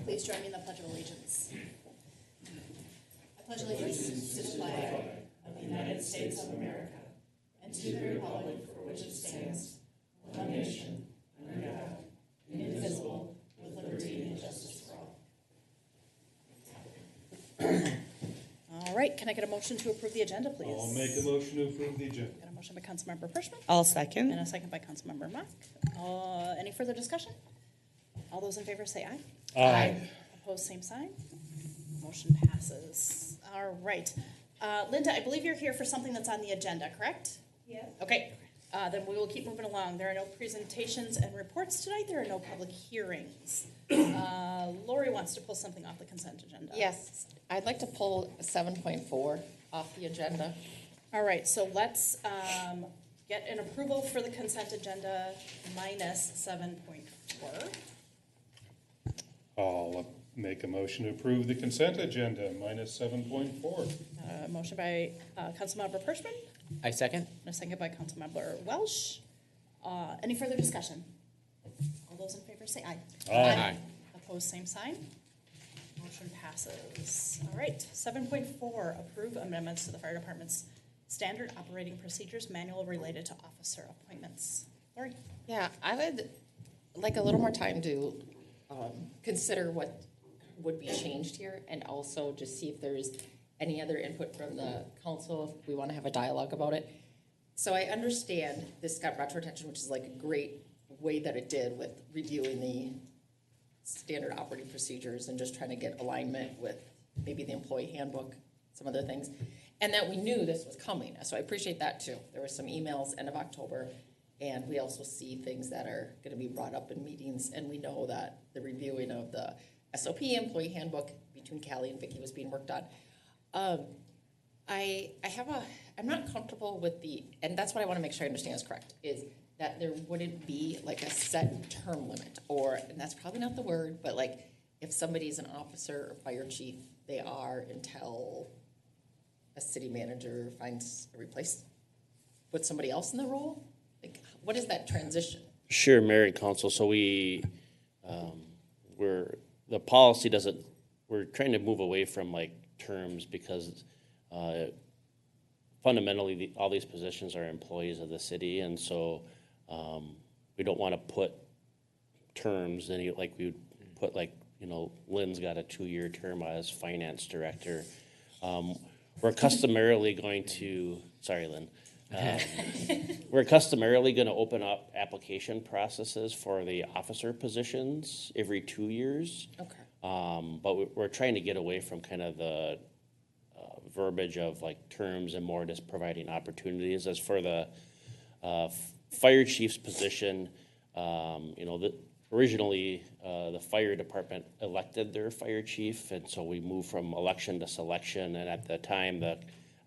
Please join me in the Pledge of Allegiance. I pledge allegiance to the flag of the United States of America and to the republic for which it stands, one nation, under God, indivisible, with liberty and justice for all. All right, can I get a motion to approve the agenda, please? I'll make a motion to approve the agenda. Got a motion by Councilmember Frischman I'll second. and a second by Councilmember Mock. Any further discussion? All those in favor say aye. Aye. Opposed, same sign. Motion passes. All right. Linda, I believe you're here for something that's on the agenda, correct? Yes. Okay. Then we will keep moving along. There are no presentations and reports tonight. There are no public hearings. Lori wants to pull something off the consent agenda. Yes, I'd like to pull 7.4 off the agenda. All right, so let's get an approval for the consent agenda minus 7.4. I'll make a motion to approve the consent agenda minus 7.4. Motion by Councilmember Frischman. I second. And a second by Councilmember Welsh. Any further discussion? All those in favor say aye. Aye. Opposed, same sign. Motion passes. All right, 7.4, approve amendments to the fire department's standard operating procedures manual related to officer appointments. Lori? Yeah, I would like a little more time to consider what would be changed here and also just see if there's any other input from the council if we want to have a dialogue about it. So I understand this got brought to our attention, which is like a great way that it did with reviewing the standard operating procedures and just trying to get alignment with maybe the employee handbook, some other things, and that we knew this was coming. So I appreciate that too. There were some emails end of October, and we also see things that are going to be brought up in meetings, and we know that the reviewing of the SOP employee handbook between Callie and Vicki was being worked on. I'm not comfortable with and that's what I want to make sure I understand is correct, is that there wouldn't be like a set term limit, and that's probably not the word, but like if somebody's an officer or fire chief, they are until a city manager finds a put somebody else in the role. Like, what is that transition? Sure, Mayor and Council. So the policy doesn't. We're trying to move away from like terms because fundamentally all these positions are employees of the city, and so we don't want to put terms like we would put Lynn's got a 2-year term as finance director. We're customarily going to Lynn. We're customarily going to open up application processes for the officer positions every 2 years. Okay. But we're trying to get away from kind of the verbiage of like terms and more just providing opportunities. As for the fire chief's position, originally the fire department elected their fire chief, and so we moved from election to selection. And at the time,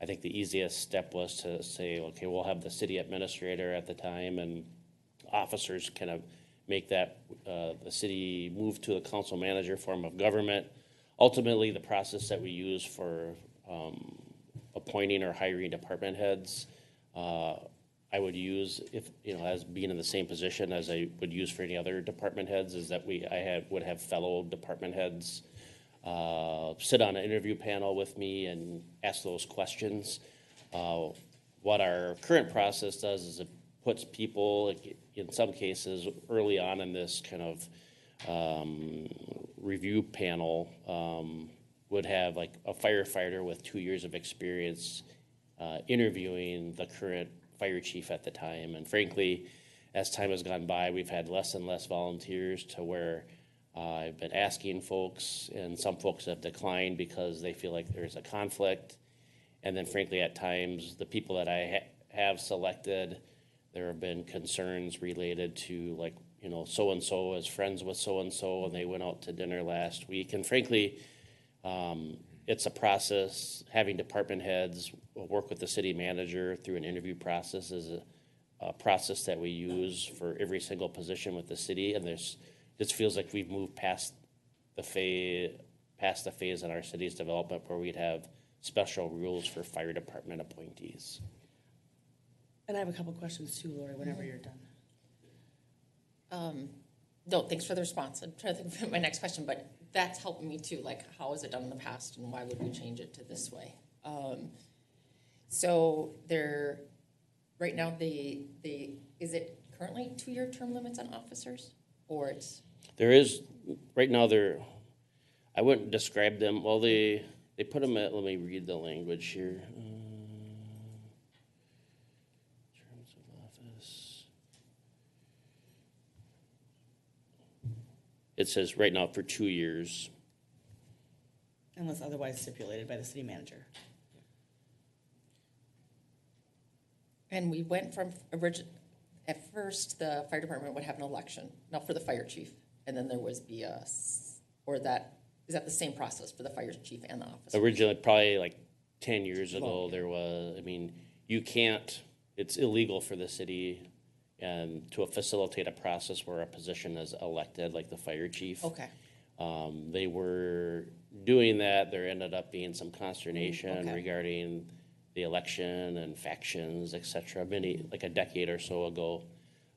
I think the easiest step was to say, okay, we'll have the city administrator at the time, and officers kind of make that the city move to the council manager form of government. Ultimately, the process that we use for appointing or hiring department heads, I would use as being in the same position as I would use for any other department heads, is that would have fellow department heads sit on an interview panel with me and ask those questions. What our current process does is it puts people, in some cases, early on in this kind of review panel, would have like a firefighter with 2 years of experience interviewing the current fire chief at the time. And frankly, as time has gone by, we've had less and less volunteers to where I've been asking folks, and some folks have declined because they feel like there's a conflict. And then frankly, at times, the people that I have selected, there have been concerns related to like, so-and-so is friends with so-and-so, and they went out to dinner last week. And frankly, it's a process. Having department heads work with the city manager through an interview process is a process that we use for every single position with the city. And this feels like we've moved past the phase in our city's development where we'd have special rules for fire department appointees. And I have a couple questions too, Lori, whenever you're done. No, thanks for the response. I'm trying to think of my next question, but that's helping me too, like, how is it done in the past and why would we change it to this way? So they're, right now, is it currently 2-year term limits on officers? Or it's, There is, right now, I wouldn't describe them, well, they put them at, let me read the language here. Terms of office. It says right now for 2 years. Unless otherwise stipulated by the city manager. and we went from at first, the fire department would have an election, now for the fire chief, and then there was is that the same process for the fire chief and the officer? Originally, probably like 10 years ago, Well, there was, I mean, you can't, it's illegal for the city and to facilitate a process where a position is elected, like the fire chief. Okay, They were doing that. There ended up being some consternation Okay. regarding the election and factions, et cetera, like a decade or so ago.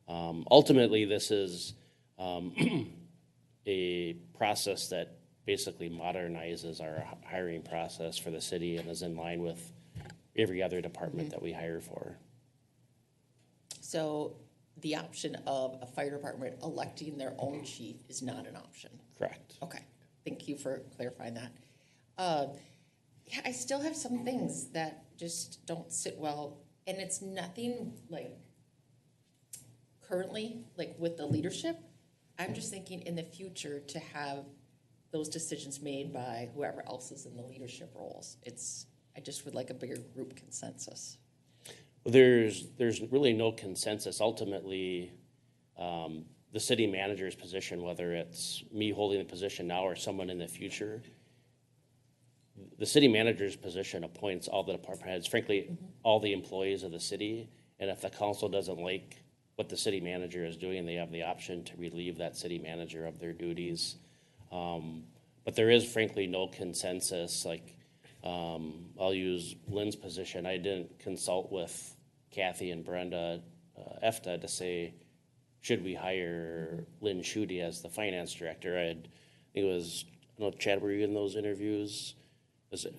Ultimately, this is a process that basically modernizes our hiring process for the city and is in line with every other department that we hire for. so the option of a fire department electing their own chief is not an option? Correct. Okay, thank you for clarifying that. Yeah, I still have some things that just don't sit well, and it's nothing like currently, like with the leadership. I'm just thinking in the future to have those decisions made by whoever else is in the leadership roles. I just would like a bigger group consensus. There's really no consensus. Ultimately, the city manager's position, whether it's me holding the position now or someone in the future, the city manager's position appoints all the department heads, frankly, all the employees of the city. And if the council doesn't like what the city manager is doing, they have the option to relieve that city manager of their duties. But there is frankly no consensus. Like, I'll use Lynn's position. I didn't consult with Kathy and Brenda EFTA to say, should we hire Lynn Schutte as the finance director? I think it was, I don't know, Chad, were you in those interviews?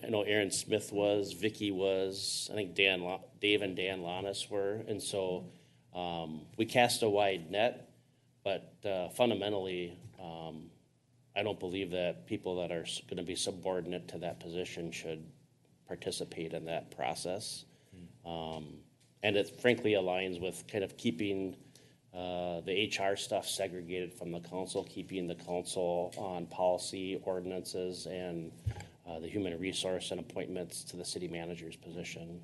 I know Aaron Smith was, Vicky was, I think Dave and Dan Lannis were. And so we cast a wide net, but fundamentally, I don't believe that people that are going to be subordinate to that position should participate in that process. And it frankly aligns with kind of keeping the HR stuff segregated from the council, keeping the council on policy, ordinances, and the human resource and appointments to the city manager's position.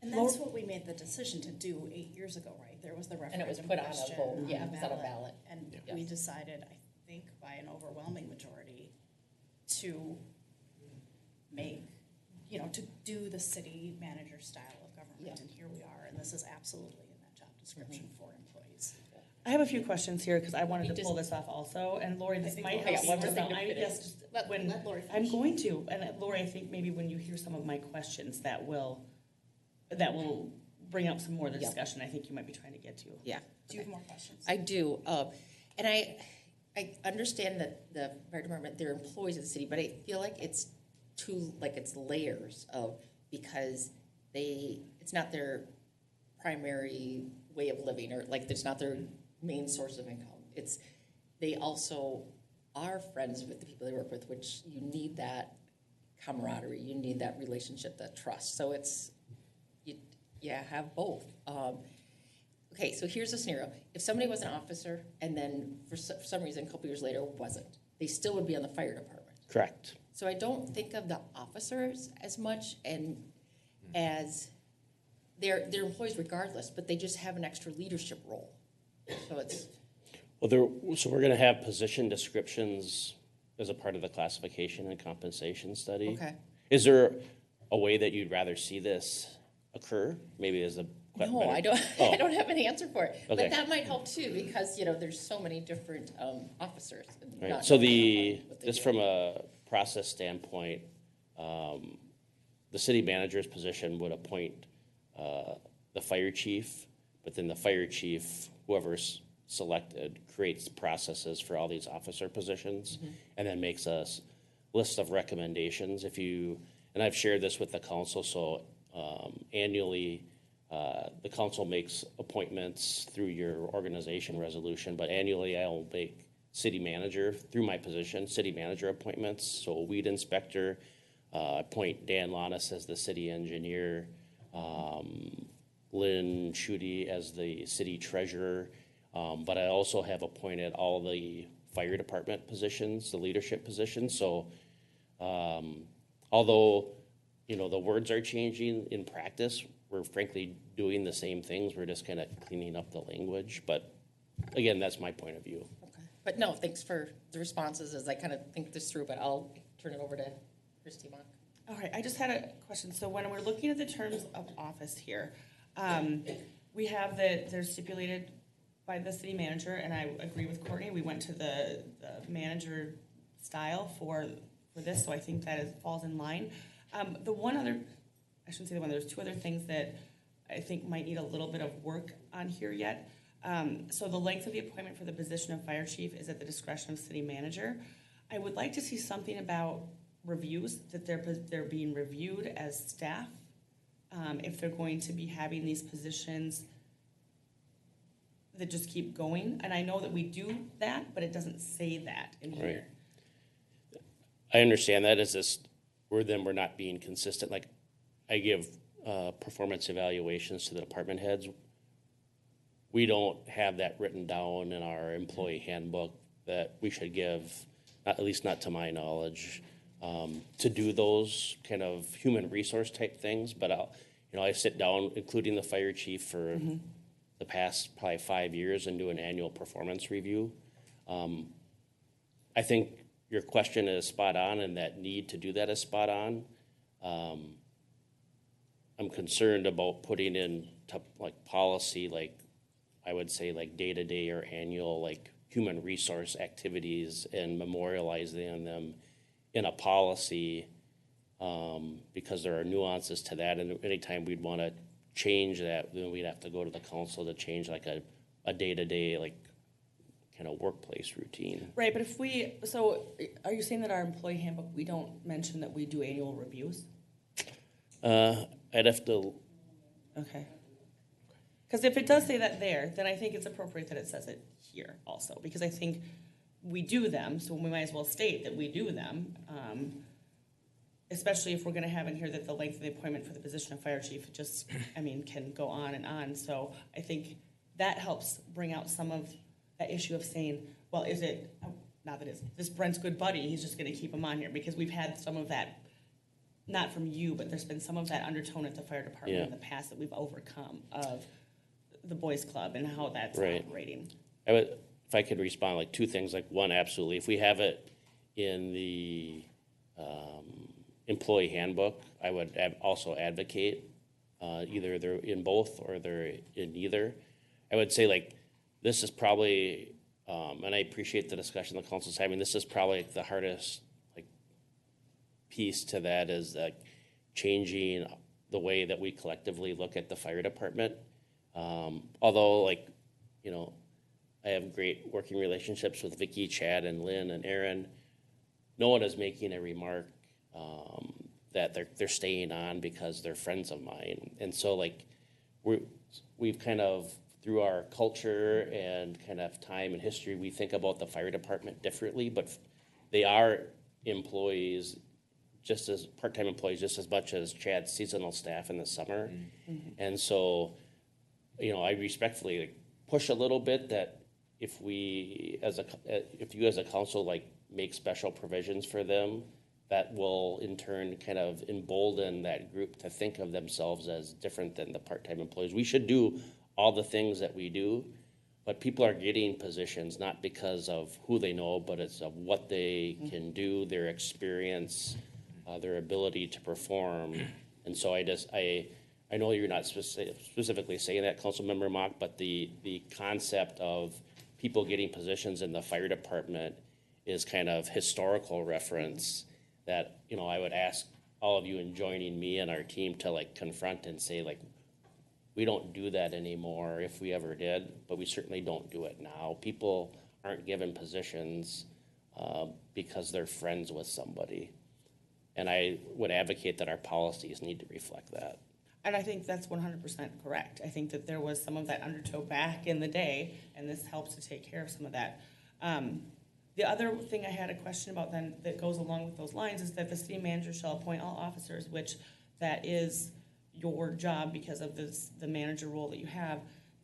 And that's what we made the decision to do 8 years ago, right? There was the And it was referendum put on a question vote, yeah, the it was on a ballot. And Yes. we decided, I think by an overwhelming majority, to make, to do the city manager style of government. Yeah. And here we are, and this is absolutely in that job description for employees. I have a few questions here because I wanted You to pull this off also. And Lori, this think might Lori help has you something with to I finish. guess just Let when Lori I'm finish. going to, and Lori, I think maybe when you hear some of my questions, that will bring up some more of the Yeah. discussion I think you might be trying to get to. Yeah. Do you have more questions? I do, and I understand that the fire department, they're employees of the city, but I feel like it's it's layers of, because it's not their primary way of living, or like, it's not their main source of income. They also are friends with the people they work with, which you need that camaraderie, you need that relationship, that trust. So you have both. Okay, so here's a scenario. If somebody was an officer and then for some reason, a couple years later, wasn't, they still would be on the fire department. Correct. So I don't think of the officers as much as they're employees regardless, but they just have an extra leadership role. So it's, So we're going to have position descriptions as a part of the classification and compensation study. okay. Is there a way that you'd rather see this occur? Maybe as a No, I don't, Oh. I don't have an answer for it. Okay. But that might help too, because, there's so many different officers. and Right. not So knowing what they just do. from a process standpoint, the city manager's position would appoint the fire chief, but then the fire chief, whoever's selected creates processes for all these officer positions, and then makes a list of recommendations. And I've shared this with the council, so annually, the council makes appointments through your organization resolution, but annually I'll make city manager, through my position, city manager appointments. So weed inspector, appoint Dan Lanis as the city engineer, Lynn Schutte as the city treasurer. But I also have appointed all the fire department positions, the leadership positions. So although, the words are changing in practice, we're frankly doing the same things. We're just kind of cleaning up the language. But again, that's my point of view. Okay. But no, thanks for the responses as I kind of think this through, but I'll turn it over to Christy Mock. All right, I just had a question. So when we're looking at the terms of office here, we have that they're stipulated by the city manager, and I agree with Courtney. We went to the manager style for this, so I think that falls in line. The one other, I shouldn't say the one, there's two other things that I think might need a little bit of work on here yet. So the length of the appointment for the position of fire chief is at the discretion of city manager. I would like to see something about reviews, that they're being reviewed as staff, if they're going to be having these positions that just keep going. And I know that we do that, but it doesn't say that in here. Right. I understand that. Is this we're not being consistent? Like, I give performance evaluations to the department heads. We don't have that written down in our employee handbook that we should give, at least not to my knowledge, to do those kind of human resource type things. But I sit down, including the fire chief, for the past probably 5 years and do an annual performance review. I think your question is spot on, and that need to do that is spot on. I'm concerned about putting in policy, like I would say like day-to-day or annual like human resource activities and memorializing them in a policy, because there are nuances to that, and anytime we'd want to change that, then we'd have to go to the council to change like a day-to-day like kind of workplace routine. Right, but are you saying that our employee handbook, we don't mention that we do annual reviews? I'd have to. Okay. Because if it does say that there, then I think it's appropriate that it says it here also, because I think we do them, so we might as well state that we do them, especially if we're going to have in here that the length of the appointment for the position of fire chief can go on and on. So I think that helps bring out some of that issue of saying, well, is it, not that it's, this Brent's good buddy, he's just going to keep him on here, because we've had some of that, not from you, but there's been some of that undertone at the fire department in the past that we've overcome of the boys club and how that's operating. If I could respond, like two things, like one, absolutely. If we have it in the employee handbook, I would also advocate either they're in both or they're in neither. I would say like this is probably, and I appreciate the discussion the council's having, this is probably the hardest like piece to that is like changing the way that we collectively look at the fire department. Although I have great working relationships with Vicky, Chad, and Lynn and Aaron, no one is making a remark that they're staying on because they're friends of mine. And so we've kind of, through our culture and kind of time and history, we think about the fire department differently, but they are employees, just as part-time employees, just as much as Chad's seasonal staff in the summer. Mm-hmm. And so, I respectfully push a little bit that if you as a council make special provisions for them, that will in turn kind of embolden that group to think of themselves as different than the part-time employees. We should do all the things that we do, but people are getting positions not because of who they know, but it's of what they can do, their experience, their ability to perform. And so I know you're not specifically saying that, Councilmember Mock, but the concept of people getting positions in the fire department is kind of historical reference that, I would ask all of you in joining me and our team to confront and say we don't do that anymore if we ever did, but we certainly don't do it now. People aren't given positions because they're friends with somebody. And I would advocate that our policies need to reflect that. And I think that's 100% correct. I think that there was some of that undertow back in the day, and this helps to take care of some of that. The other thing I had a question about then that goes along with those lines is that the city manager shall appoint all officers, which that is your job because of the manager role that you have,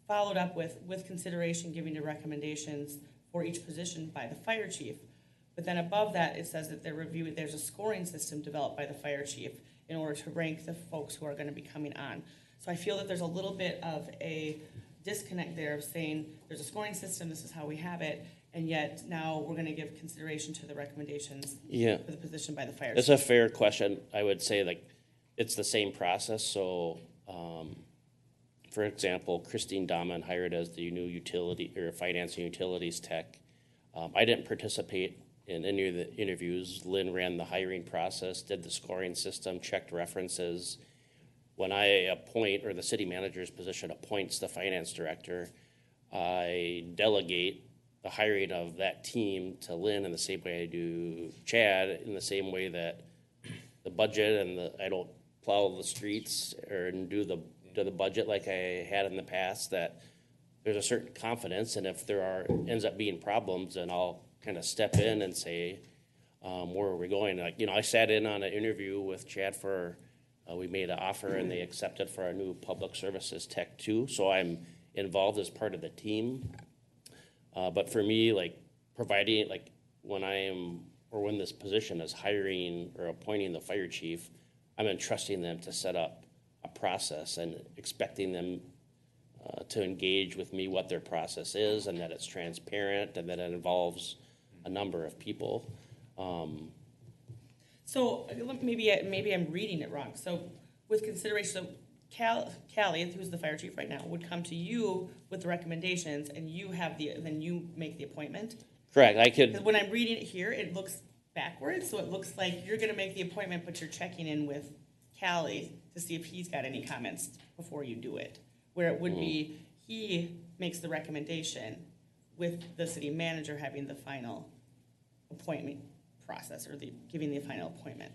followed up with consideration giving to recommendations for each position by the fire chief. But then above that, it says that there's a scoring system developed by the fire chief in order to rank the folks who are going to be coming on. So I feel that there's a little bit of a disconnect there of saying there's a scoring system, this is how we have it, and yet now we're going to give consideration to the recommendations for the position by the fire chief. It's a fair question. I would say like it's the same process. So, for example, Christine Dahman hired as the new utility or finance and utilities tech. I didn't participate in any of the interviews. Lynn ran the hiring process, did the scoring system, checked references. When I appoint, or the city manager's position appoints the finance director, I delegate the hiring of that team to Lynn in the same way I do Chad, in the same way that the budget and I don't plow the streets or do the budget like I had in the past, that there's a certain confidence, and if there ends up being problems, then I'll kind of step in and say, where are we going? Like, I sat in on an interview with Chad for, we made an offer and they accepted for our new public services tech too. So I'm involved as part of the team. But for me, like providing, like when this position is hiring or appointing the fire chief, I'm entrusting them to set up a process and expecting them to engage with me what their process is and that it's transparent and that it involves a number of people. So maybe I'm reading it wrong. So with consideration, so Callie, who's the fire chief right now, would come to you with the recommendations, and then you make the appointment. Correct. I could. Because when I'm reading it here, it looks backwards, so it looks like you're going to make the appointment, but you're checking in with Callie to see if he's got any comments before you do it. Where it would be he makes the recommendation with the city manager having the final appointment process or giving the final appointment.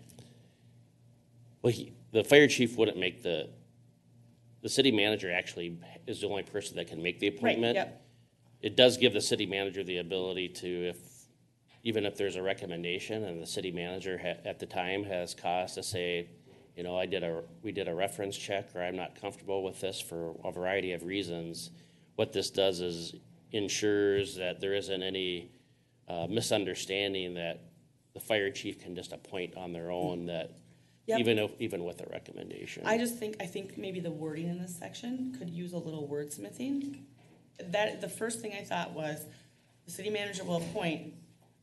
Well, the fire chief wouldn't make the city manager actually is the only person that can make the appointment. Right, yep. It does give the city manager the ability to, even if there's a recommendation and the city manager at the time has cause to say, we did a reference check, or I'm not comfortable with this for a variety of reasons. What this does is ensures that there isn't any misunderstanding that the fire chief can just appoint on their own, that Yep. even with a recommendation. I think maybe the wording in this section could use a little wordsmithing. That the first thing I thought was the city manager will appoint,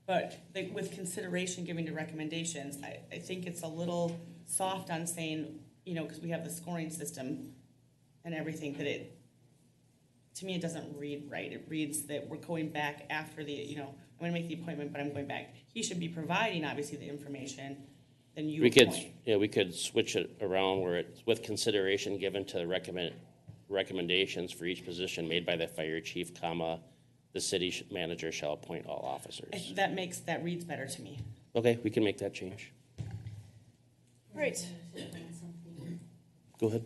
but with consideration giving to recommendations. I think it's a little soft on saying, because we have the scoring system and everything, that to me it doesn't read right. It reads that we're going back after I'm going to make the appointment, but I'm going back. He should be providing obviously the information. Then you appoint. We could switch it around where it's with consideration given to recommendations for each position made by the fire chief, comma, the city manager shall appoint all officers. That reads better to me. Okay, we can make that change. All right. Go ahead.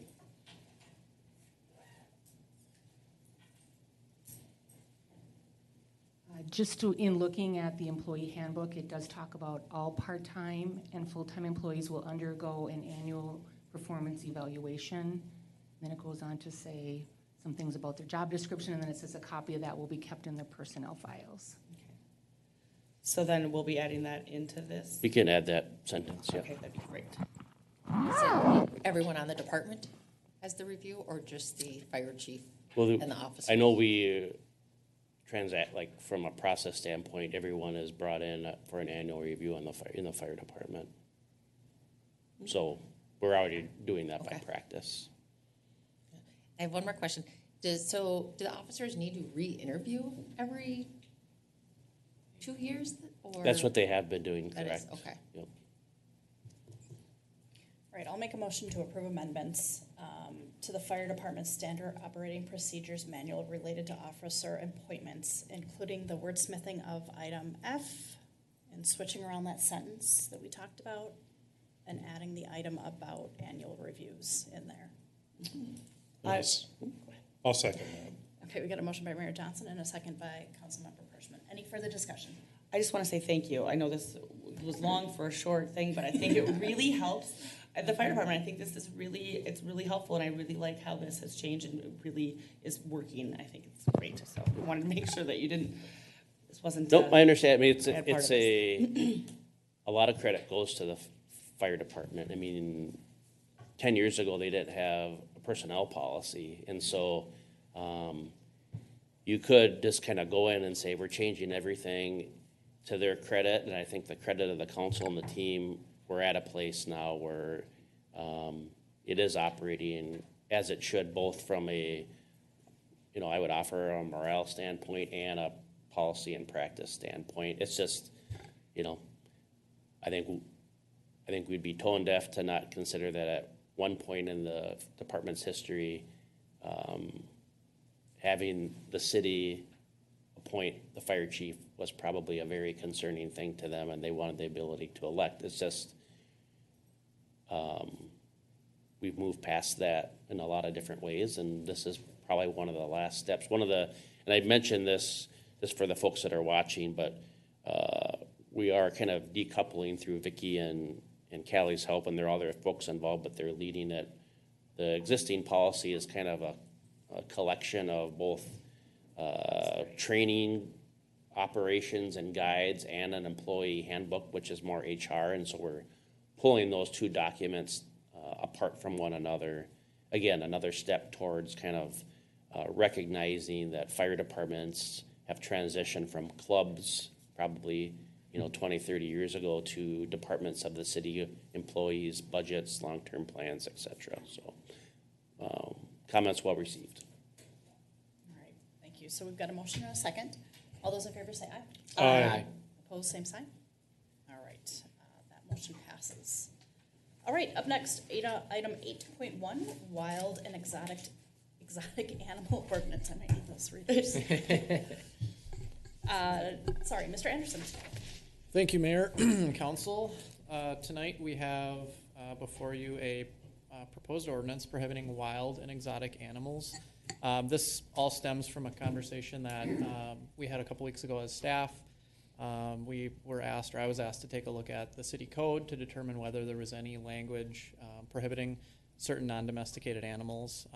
In looking at the employee handbook, it does talk about all part-time and full-time employees will undergo an annual performance evaluation. Then it goes on to say some things about their job description, and then it says a copy of that will be kept in their personnel files. Okay. So then we'll be adding that into this? We can add that sentence, yeah. Okay, that'd be great. Is it everyone on the department has the review, or just the fire chief and the officers? I know we transact, like from a process standpoint, everyone is brought in for an annual review in the fire department. So we're already doing that by practice. I have one more question. Do the officers need to re-interview every 2 years? Or That's what they have been doing, that correct? is, okay. Yep. All right, I'll make a motion to approve amendments to the fire department's standard operating procedures manual related to officer appointments, including the wordsmithing of item F and switching around that sentence that we talked about and adding the item about annual reviews in there. Yes. I'll second that. Okay, we got a motion by Mayor Johnson and a second by Councilmember Hirschman. Any further discussion? I just want to say thank you. I know this was long for a short thing, but I think it really helps. At the fire department, I think it's really helpful, and I really like how this has changed and it really is working. I think it's great. So I wanted to make sure that this wasn't. Nope, I understand. I mean, it's bad part of a lot of credit goes to the fire department. I mean, 10 years ago, they didn't have a personnel policy, and so you could just kind of go in and say, we're changing everything to their credit, and I think the credit of the council and the team, we're at a place now where it is operating as it should, both from I would offer a morale standpoint and a policy and practice standpoint. It's just, I think we'd be tone deaf to not consider that at one point in the department's history, having the city appoint the fire chief was probably a very concerning thing to them, and they wanted the ability to elect. It's just we've moved past that in a lot of different ways, and this is probably one of the last steps. And I mentioned this just for the folks that are watching, but we are kind of decoupling through Vicki and Callie's help, and there are other folks involved, but they're leading it. The existing policy is kind of a collection of both training operations and guides and an employee handbook, which is more HR, and so we're pulling those two documents apart from one another. Again, another step towards kind of recognizing that fire departments have transitioned from clubs probably 20, 30 years ago to departments of the city, employees, budgets, long-term plans, etc. So comments well received. All right, thank you. So we've got a motion and a second. All those in favor say aye. Aye. Opposed, same sign. All right, that motion passes. All right, up next, item 8.1, wild and exotic animal ordinance. I might need those readers. Sorry, Mr. Anderson. Thank you, Mayor and Council. Tonight we have before you a proposed ordinance prohibiting wild and exotic animals. This all stems from a conversation that we had a couple weeks ago as staff. We were asked, or I was asked, to take a look at the city code to determine whether there was any language prohibiting certain non-domesticated animals.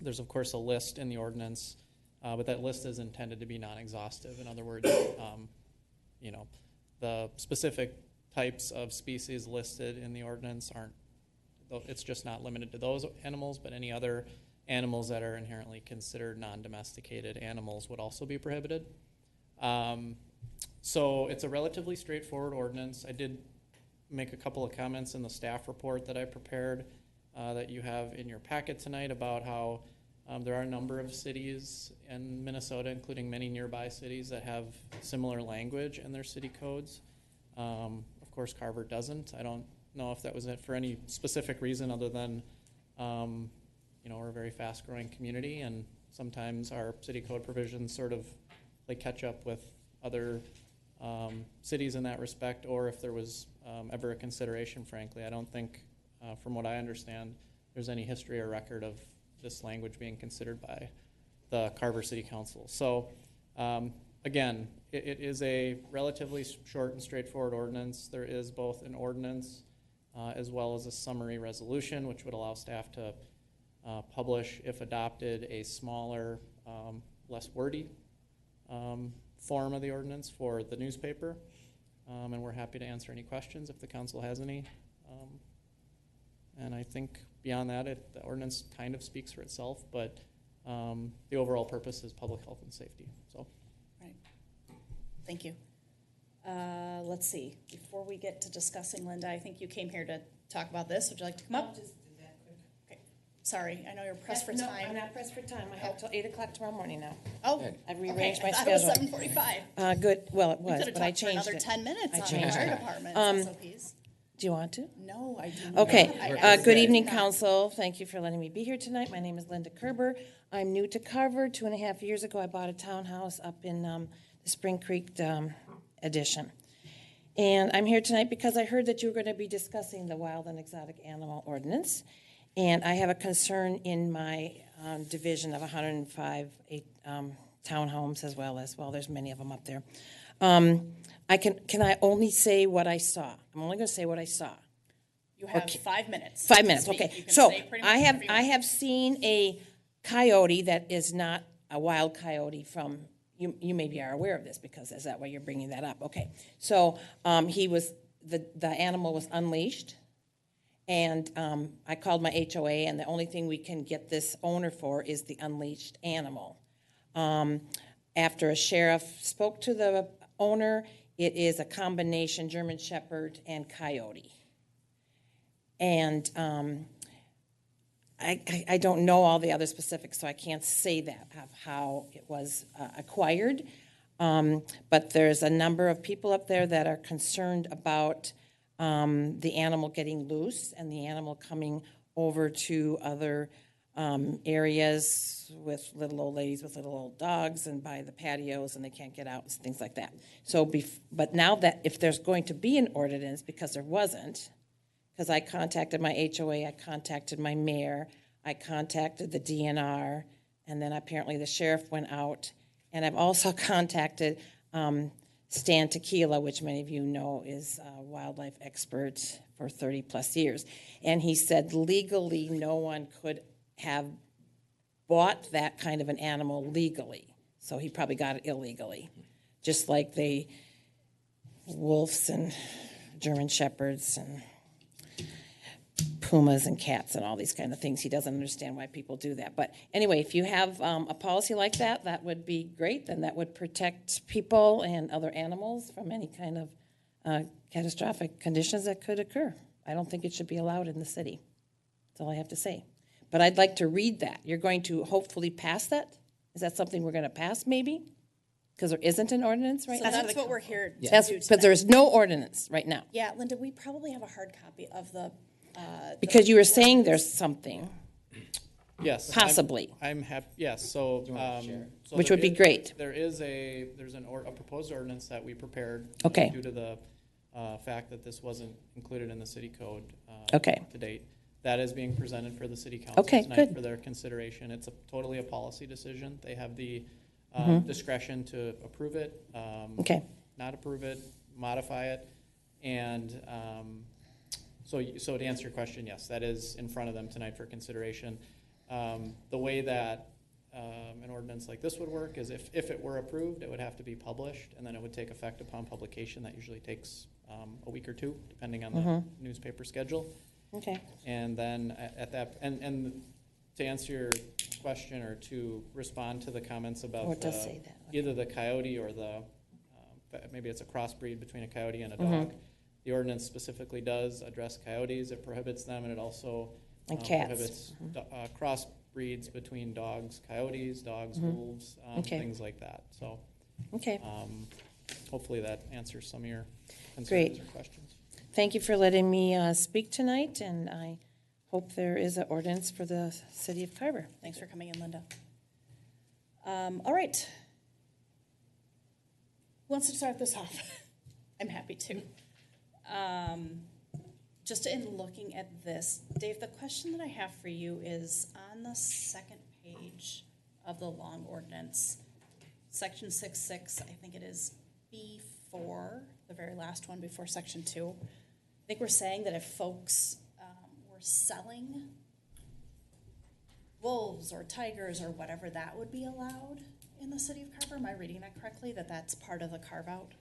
There's of course a list in the ordinance, but that list is intended to be non-exhaustive. In other words, the specific types of species listed in the ordinance it's just not limited to those animals, but any other animals that are inherently considered non-domesticated animals would also be prohibited. So it's a relatively straightforward ordinance. I did make a couple of comments in the staff report that I prepared that you have in your packet tonight about how there are a number of cities in Minnesota, including many nearby cities, that have similar language in their city codes. Of course, Carver doesn't. I don't know if that was it for any specific reason other than, we're a very fast-growing community, and sometimes our city code provisions sort of catch up with other cities in that respect, or if there was ever a consideration, frankly. I don't think, from what I understand, there's any history or record of this language being considered by the Carver City Council. So, again, it is a relatively short and straightforward ordinance. There is both an ordinance as well as a summary resolution, which would allow staff to publish, if adopted, a smaller, less wordy form of the ordinance for the newspaper. And we're happy to answer any questions if the council has any. And I think beyond that, the ordinance kind of speaks for itself, but the overall purpose is public health and safety. So, Right. Thank you. Let's see. Before we get to discussing, Linda, I think you came here to talk about this. Would you like to come up? Just do that quick. Okay. Sorry, I know you're pressed for No, time. I'm not pressed for time. I have till 8 o'clock tomorrow morning now. Oh, I've rearranged my I thought it was schedule. 7:45. Good. Well, it We was, could have but I talked for changed another it. 10 minutes I on the changed fire it. department's SOPs. Do you want to? No, I do not. Okay, I good absolutely evening, do not. council. Thank you for letting me be here tonight. My name is Linda Carver. I'm new to Carver. 2.5 years ago, I bought a townhouse up in the Spring Creek addition. And I'm here tonight because I heard that you were going to be discussing the wild and exotic animal ordinance. And I have a concern in my division of 105 townhomes as well, there's many of them up there. Can I only say what I saw? I'm only going to say what I saw. You have Okay. 5 minutes. 5 to minutes, speak. okay. You can So say pretty much I whatever you want. have seen a coyote that is not a wild coyote from, you maybe are aware of this because is that why you're bringing that up? Okay. So the animal was unleashed and I called my HOA and the only thing we can get this owner for is the unleashed animal. After a sheriff spoke to the owner, it is a combination German Shepherd and coyote. And I don't know all the other specifics, so I can't say that of how it was acquired. But there's a number of people up there that are concerned about the animal getting loose and the animal coming over to other areas with little old ladies with little old dogs and by the patios and they can't get out and things like that. So, but now that if there's going to be an ordinance, because there wasn't, because I contacted my HOA, I contacted my mayor, I contacted the DNR, and then apparently the sheriff went out. And I've also contacted Stan Tequila, which many of you know is a wildlife expert for 30 plus years. And he said legally no one could have bought that kind of an animal legally. So he probably got it illegally. Just like the wolves and German shepherds and pumas and cats and all these kind of things. He doesn't understand why people do that. But anyway, if you have a policy like that, that would be great. Then that would protect people and other animals from any kind of catastrophic conditions that could occur. I don't think it should be allowed in the city. That's all I have to say. But I'd like to read that. You're going to hopefully pass that? Is that something we're going to pass maybe? Because there isn't an ordinance right So now? that's what we're here to That's do because tonight. there's no ordinance right now. Yeah, Linda, we probably have a hard copy of the. Because you were saying there's something, Yes. possibly. I'm happy, yes, so. So Which there would be is- great. There's a proposed ordinance that we prepared. Okay. Due to the fact that this wasn't included in the city code. Okay. To date. That is being presented for the city council Okay, tonight good. for their consideration. It's totally a policy decision. They have the discretion to approve it. Okay. Not approve it, modify it, and so to answer your question, yes, that is in front of them tonight for consideration. The way that an ordinance like this would work is if it were approved, it would have to be published, and then it would take effect upon publication. That usually takes a week or two, depending on the newspaper schedule. Okay. And then at that, and to answer your question or to respond to the comments about Oh, it does say that. either the coyote or the, maybe it's a crossbreed between a coyote and a dog. The ordinance specifically does address coyotes. It prohibits them, and it also And cats. prohibits crossbreeds between dogs, coyotes, dogs, wolves, Okay. things like that. So Okay. hopefully that answers some of your concerns Great. or questions. Thank you for letting me speak tonight, and I hope there is an ordinance for the city of Carver. Thanks for coming in, Linda. All right. Who wants to start this off? I'm happy to. Just in looking at this, Dave, the question that I have for you is on the second page of the long ordinance, section 6.6, I think it is B4, the very last one before section 2. I think we're saying that if folks were selling wolves or tigers or whatever, that would be allowed in the city of Carver. Am I reading that correctly, that that's part of the carve-out?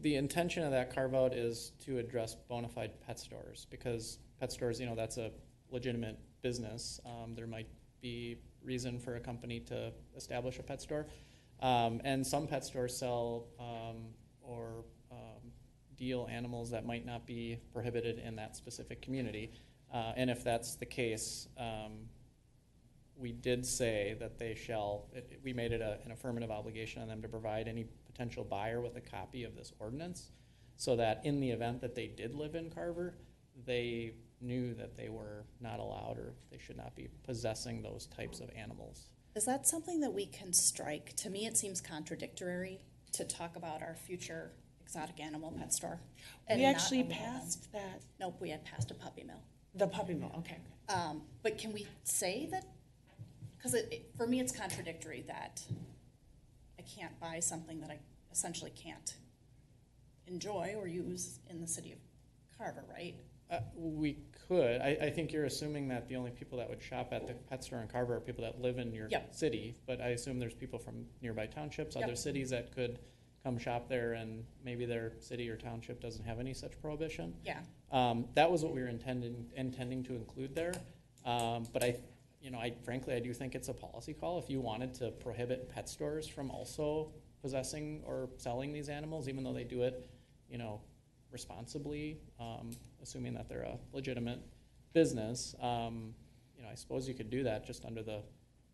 The intention of that carve-out is to address bona fide pet stores, because pet stores, that's a legitimate business. There might be reason for a company to establish a pet store. And some pet stores sell or deal animals that might not be prohibited in that specific community. And if that's the case, we did say that they shall, we made it an affirmative obligation on them to provide any potential buyer with a copy of this ordinance. so that in the event that they did live in Carver, they knew that they were not allowed or they should not be possessing those types of animals. Is that something that we can strike? To me, it seems contradictory to talk about our future exotic animal pet store. and We not actually allow them. passed that, Nope, we had passed a puppy mill. the puppy mill, okay. But can we say that, because for me, it's contradictory that I can't buy something that I essentially can't enjoy or use in the city of Carver, right? We could. I think you're assuming that the only people that would shop at the pet store in Carver are people that live in your Yep. city, but I assume there's people from nearby townships, Yep. other cities that could come shop there, and maybe their city or township doesn't have any such prohibition. Yeah. That was what we were intending to include there. But I frankly, I do think it's a policy call. If you wanted to prohibit pet stores from also possessing or selling these animals, even though they do it, responsibly, assuming that they're a legitimate business, I suppose you could do that just under the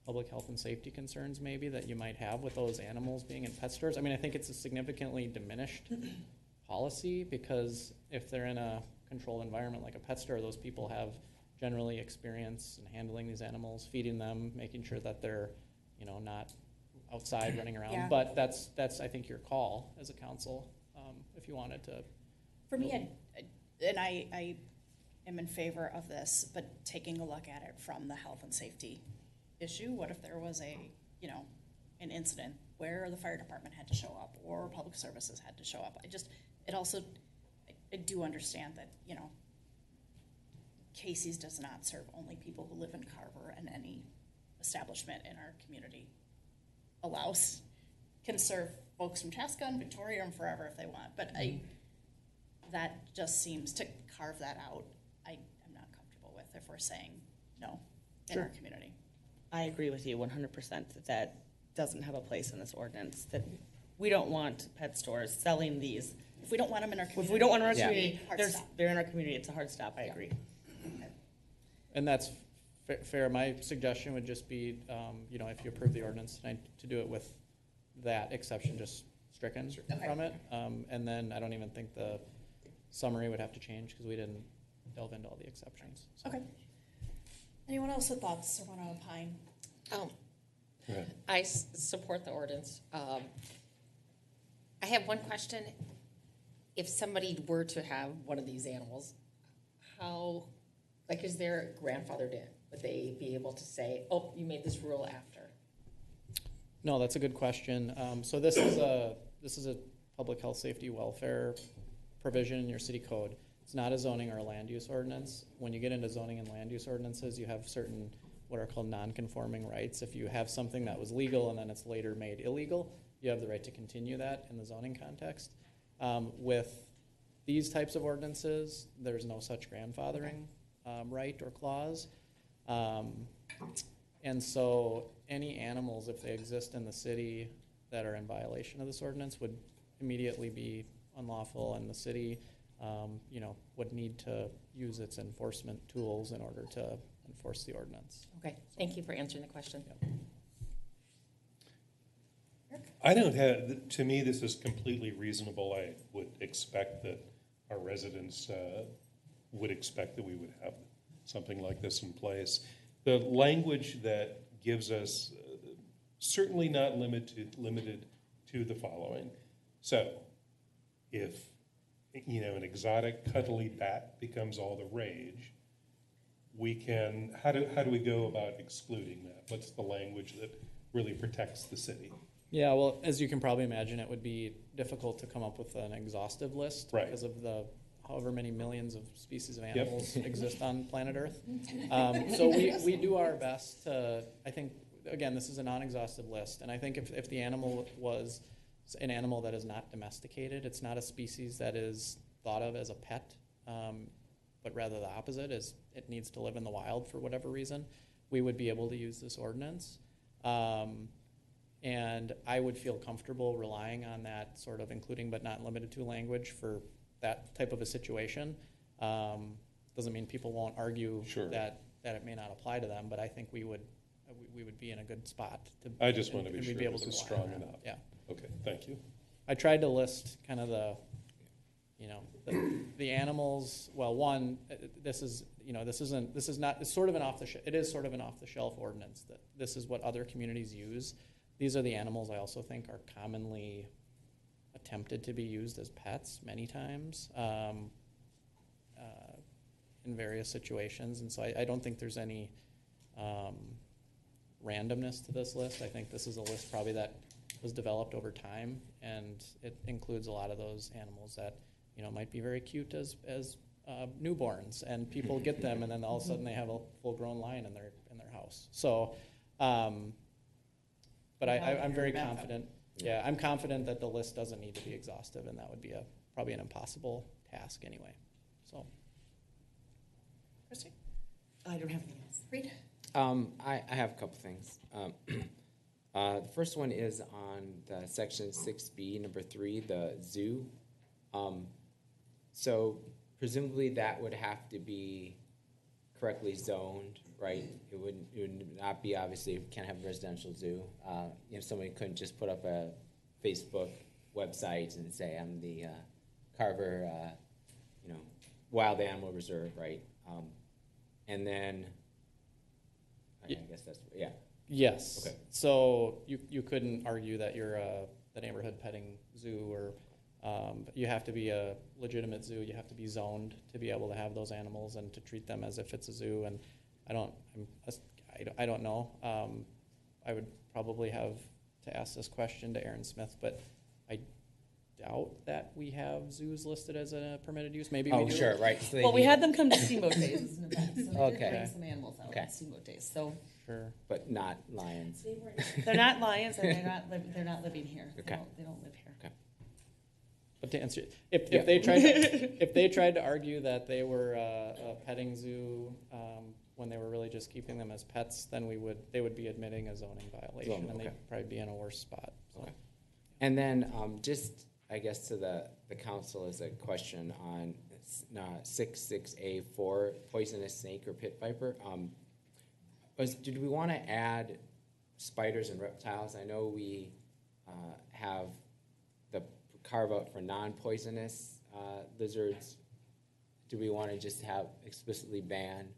public health and safety concerns maybe that you might have with those animals being in pet stores. I mean, I think it's a significantly diminished policy because if they're in a controlled environment like a pet store, those people have generally experience in handling these animals, feeding them, making sure that they're, not outside running around. Yeah. But that's I think your call as a council, if you wanted to. For me, I am in favor of this, but taking a look at it from the health and safety issue. What if there was an incident where the fire department had to show up or public services had to show up? I do understand that, Casey's does not serve only people who live in Carver, and any establishment in our community can serve folks from Chaska and Victoria and forever if they want. But that just seems to carve that out. I'm not comfortable with if we're saying no in our community. I agree with you 100% that doesn't have a place in this ordinance, that we don't want pet stores selling these. If we don't want them in our community. If we don't want them in our Yeah. community, Hard stop. they're in our community, it's a hard stop, I agree. And that's fair. My suggestion would just be, if you approve the ordinance tonight, to do it with that exception just stricken from it. And then I don't even think the summary would have to change because we didn't delve into all the exceptions. So. Okay. Anyone else with thoughts or want to opine? Oh, Go ahead. I support the ordinance. I have one question. If somebody were to have one of these animals, is there grandfathered in? Would they be able to say, oh, you made this rule after? No, that's a good question. So this is a public health, safety, welfare provision in your city code. It's not a zoning or a land use ordinance. When you get into zoning and land use ordinances, you have certain what are called non-conforming rights. If you have something that was legal and then it's later made illegal, you have the right to continue that in the zoning context. With these types of ordinances, there's no such grandfathering right or clause. And so any animals, if they exist in the city that are in violation of this ordinance, would immediately be unlawful, and the city would need to use its enforcement tools in order to enforce the ordinance. Okay, thank you for answering the question. I don't have, to me, this is completely reasonable. I would expect that our residents would expect that we would have something like this in place. The language that gives us certainly not limited to the following. So if, an exotic cuddly bat becomes all the rage, we can, how do we go about excluding that? What's the language that really protects the city? Yeah, well, as you can probably imagine, it would be difficult to come up with an exhaustive list Right. because of the however many millions of species of animals exist on planet Earth. So we do our best to, I think, again, this is a non-exhaustive list, and I think if the animal was an animal that is not domesticated, it's not a species that is thought of as a pet, but rather the opposite, is it needs to live in the wild for whatever reason, we would be able to use this ordinance. And I would feel comfortable relying on that sort of including but not limited to language for that type of a situation. Doesn't mean people won't argue that it may not apply to them, but I think we would be in a good spot to. I just want to be and sure we'd be able this to is rely on strong that. enough. Yeah. Okay, thank you. I tried to list kind of the the animals, well, one, this is not, it's sort of an it is sort of an off-the-shelf ordinance that this is what other communities use. These are the animals I also think are commonly attempted to be used as pets many times in various situations. And so I don't think there's any randomness to this list. I think this is a list probably that was developed over time, and it includes a lot of those animals that might be very cute as newborns, and people get them, and then all of a sudden they have a full-grown lion in their house. So, but I'm very confident. Yeah, I'm confident that the list doesn't need to be exhaustive, and that would be probably an impossible task anyway. So, Christie? I don't have anything else. Reed? I have a couple things. The first one is on the section 6B, number 3, the zoo. So presumably that would have to be correctly zoned, right? It would not be, obviously, we can't have a residential zoo. Somebody couldn't just put up a Facebook website and say, I'm the Carver, Wild Animal Reserve, right? And then, I guess that's, yeah. yes. Okay. So you couldn't argue that you're the neighborhood petting zoo, or you have to be a legitimate zoo. You have to be zoned to be able to have those animals and to treat them as if it's a zoo. And I don't know. I would probably have to ask this question to Aaron Smith, but I doubt that we have zoos listed as a permitted use. Maybe we do. Oh, sure, right. So Well, we had them come to Steamboat Days as an event, so they did Okay. bring some animals out Okay. at Steamboat Days. So Sure. But not lions. they're not lions, and they're not living here. Okay. They don't live here. Okay. But to answer, if Yeah. they tried to argue that they were a petting zoo when they were really just keeping them as pets, then they would be admitting a zoning violation, and Okay. they'd probably be in a worse spot. So. Okay. And then just, I guess, to the council is a question on 66A4, poisonous snake or pit viper. Did we want to add spiders and reptiles? I know we have the carve out for non-poisonous lizards. Do we want to just have explicitly ban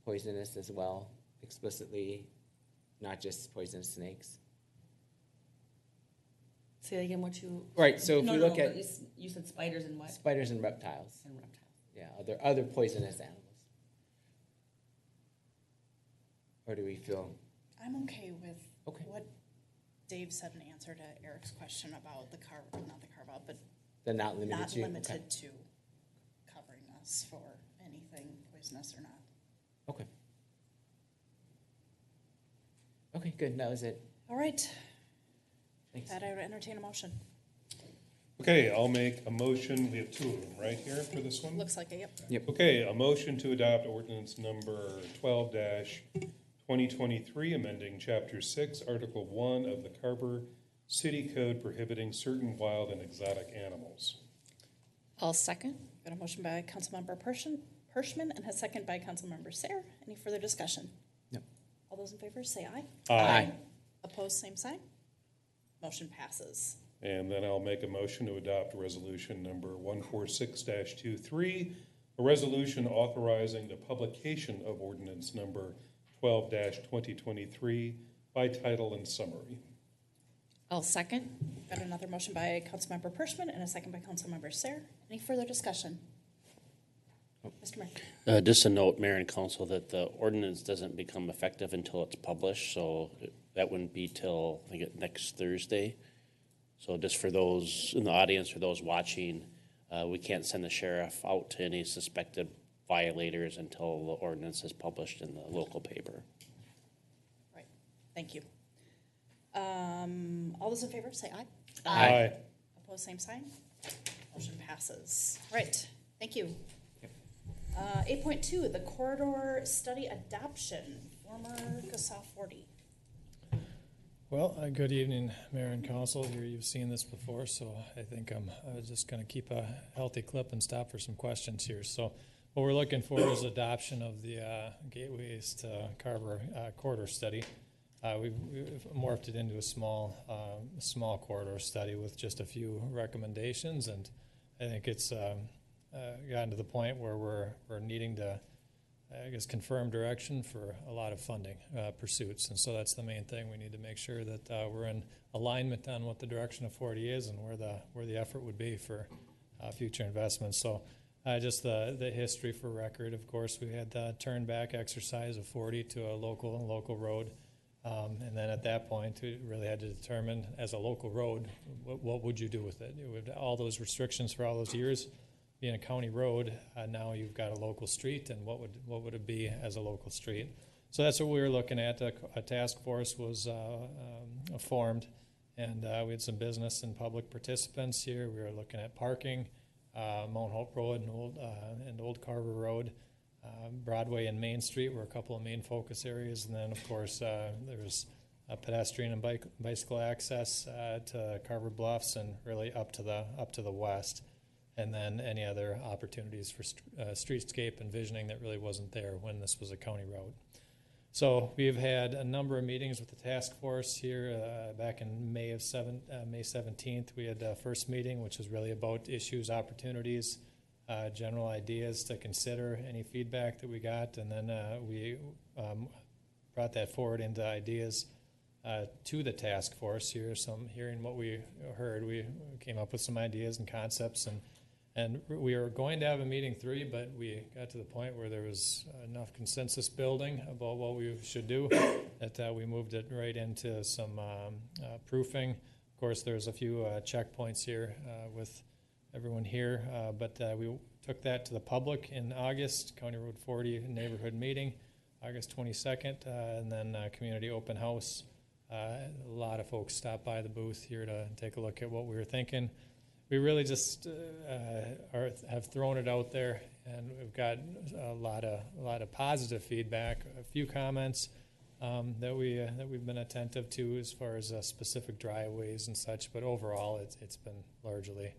poisonous as well, explicitly, not just poisonous snakes? Say again what you. Right, so if No, we no, look no, at but you said spiders and what? spiders and reptiles, And reptiles. yeah, other poisonous animals. Or do we feel, I'm okay with Okay. what Dave said in answer to Eric's question about not the carve out, but they're not limited not to? limited to covering us for anything poisonous or not. Okay. Okay, good, that was it. All right, Thanks. that I would entertain a motion. Okay, I'll make a motion, we have two of them right here for this one. Looks like it, yep. Okay, a motion to adopt ordinance number 12-2023, amending Chapter 6, Article 1 of the Carver City Code prohibiting certain wild and exotic animals. I'll second. Got a motion by Councilmember Hirschman and a second by Councilmember Sayre. Any further discussion? No. All those in favor say aye. Aye. Opposed, same sign. Motion passes. And then I'll make a motion to adopt resolution number 146-23, a resolution authorizing the publication of ordinance number 12-2023 by title and summary. I'll second. Got another motion by Councilmember Hirschman and a second by Councilmember Sayre. Any further discussion? Mr. Mayor. Just a note, Mayor and Council, that the ordinance doesn't become effective until it's published, so that wouldn't be till, I think, next Thursday. So just for those in the audience or those watching, we can't send the sheriff out to any suspected violators until the ordinance is published in the local paper. Right, thank you. All those in favor say aye. Aye. Opposed, same sign. Motion passes. Right, thank you. 8.2, the corridor study adoption, former CASA 40. Well, good evening, Mayor and Council. You've seen this before, so I think I'm just going to keep a healthy clip and stop for some questions here. So what we're looking for is adoption of the Gateways to Carver corridor study. We've morphed it into a small corridor study with just a few recommendations, and I think it's gotten to the point where we're needing to, I guess, confirm direction for a lot of funding pursuits. And so that's the main thing. We need to make sure that we're in alignment on what the direction of 40 is and where the effort would be for future investments. So just the history for record, of course, we had the turn back exercise of 40 to a local road. And then at that point, we really had to determine, as a local road, what would you do with it? With all those restrictions for all those years, being a county road, now you've got a local street, and what would it be as a local street? So that's what we were looking at. A task force was formed, and we had some business and public participants here. We were looking at parking, Mount Hope Road and Old Carver Road. Broadway and Main Street were a couple of main focus areas, and then of course there was pedestrian and bicycle access to Carver Bluffs and really up to the west, and then any other opportunities for streetscape and visioning that really wasn't there when this was a county road. So we've had a number of meetings with the task force here back in May 17th. We had the first meeting, which was really about issues, opportunities, general ideas to consider, any feedback that we got, and then we brought that forward into ideas to the task force here. Hearing what we heard, we came up with some ideas and concepts, and we were going to have a meeting 3, but we got to the point where there was enough consensus building about what we should do that we moved it right into some proofing. Of course, there's a few checkpoints here with everyone here, but we took that to the public in August, County Road 40 neighborhood meeting, August 22nd, and then community open house. A lot of folks stopped by the booth here to take a look at what we were thinking. We really just have thrown it out there, and we've got a lot of positive feedback, a few comments that we've been attentive to as far as specific driveways and such, but overall it's been largely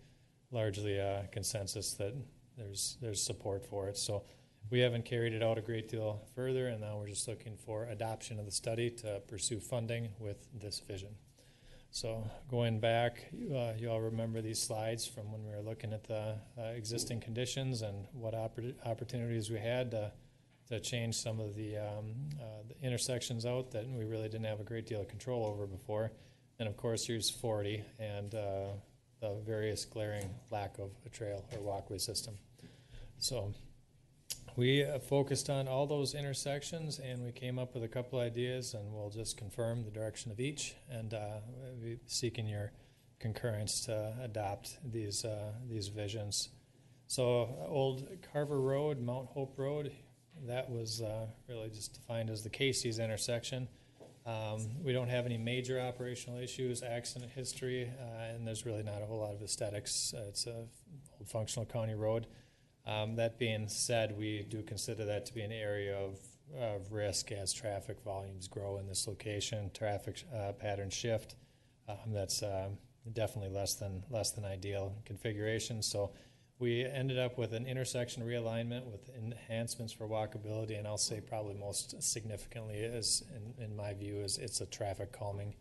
consensus that there's support for it. So we haven't carried it out a great deal further, and now we're just looking for adoption of the study to pursue funding with this vision. So going back, you all remember these slides from when we were looking at the existing conditions and what opportunities we had to change some of the intersections out that we really didn't have a great deal of control over before. And of course, here's 40 and the various glaring lack of a trail or walkway system. So we focused on all those intersections, and we came up with a couple ideas, and we'll just confirm the direction of each, and we'll be seeking your concurrence to adopt these visions. So Old Carver Road, Mount Hope Road, that was really just defined as the Casey's intersection. We don't have any major operational issues, accident history, and there's really not a whole lot of aesthetics. It's a old functional county road. That being said, we do consider that to be an area of risk as traffic volumes grow in this location, traffic patterns shift. That's definitely less than ideal configuration. So we ended up with an intersection realignment with enhancements for walkability, and I'll say probably most significantly is, in my view, is it's a traffic calming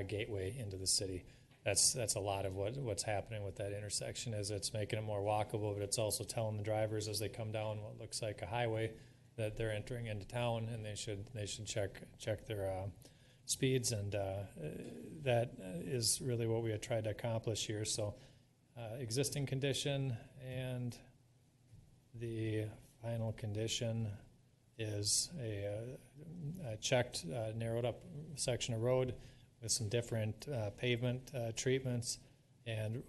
gateway into the city. That's a lot of what's happening with that intersection, is it's making it more walkable, but it's also telling the drivers as they come down what looks like a highway that they're entering into town, and they should check their speeds, and that is really what we had tried to accomplish here. So existing condition, and the final condition is a checked, narrowed up section of road with some different pavement treatments, and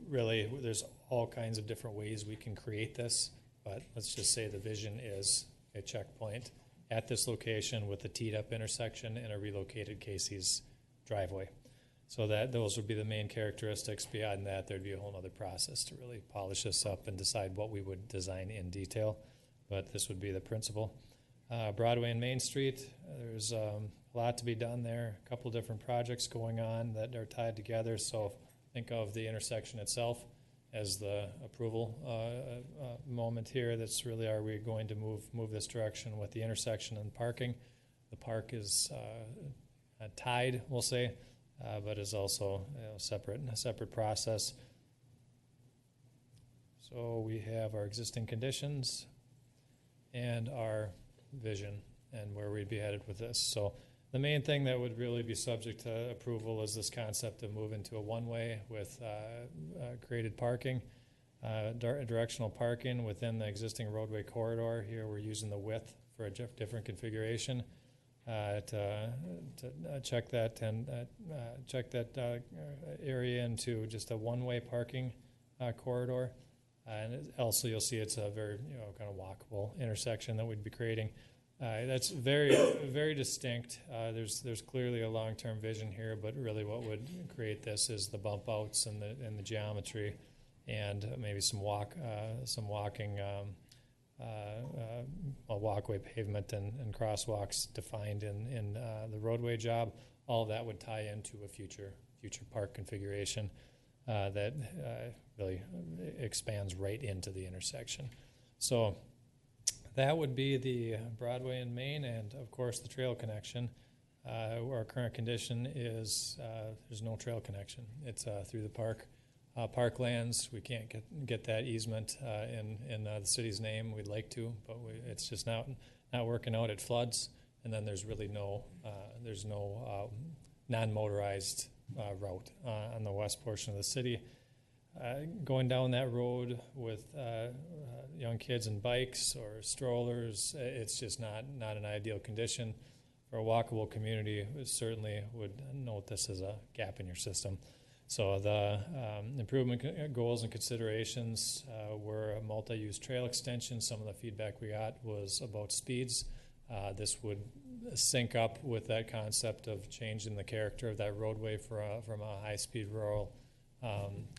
really there's all kinds of different ways we can create this, but let's just say the vision is a checkpoint at this location with a teed up intersection and a relocated Casey's driveway. So that those would be the main characteristics. Beyond that, there'd be a whole other process to really polish this up and decide what we would design in detail, but this would be the principle. Broadway and Main Street, there's a lot to be done there. A couple different projects going on that are tied together. So think of the intersection itself as the approval moment here. That's really, are we going to move this direction with the intersection and parking? The park is tied, we'll say, but is also a separate process. So we have our existing conditions and our vision and where we'd be headed with this. So the main thing that would really be subject to approval is this concept of moving to a one-way with graded parking, directional parking within the existing roadway corridor. Here we're using the width for a different configuration to check that and check that area into just a one-way parking corridor. And also you'll see it's a very kind of walkable intersection that we'd be creating. That's very, very distinct. There's clearly a long-term vision here, but really what would create this is the bump outs and the geometry, and maybe some walking, a walkway pavement and crosswalks defined in the roadway job. All of that would tie into a future park configuration that really expands right into the intersection. So that would be the Broadway and Main, and of course the trail connection. Our current condition is there's no trail connection. It's through the park. Parklands, we can't get that easement in the city's name. We'd like to, but it's just not working out. It floods, and then there's really no non-motorized route on the west portion of the city. Going down that road with young kids and bikes or strollers, it's just not an ideal condition. For a walkable community, we certainly would note this as a gap in your system. So the improvement goals and considerations were a multi-use trail extension. Some of the feedback we got was about speeds. This would sync up with that concept of changing the character of that roadway from a high-speed rural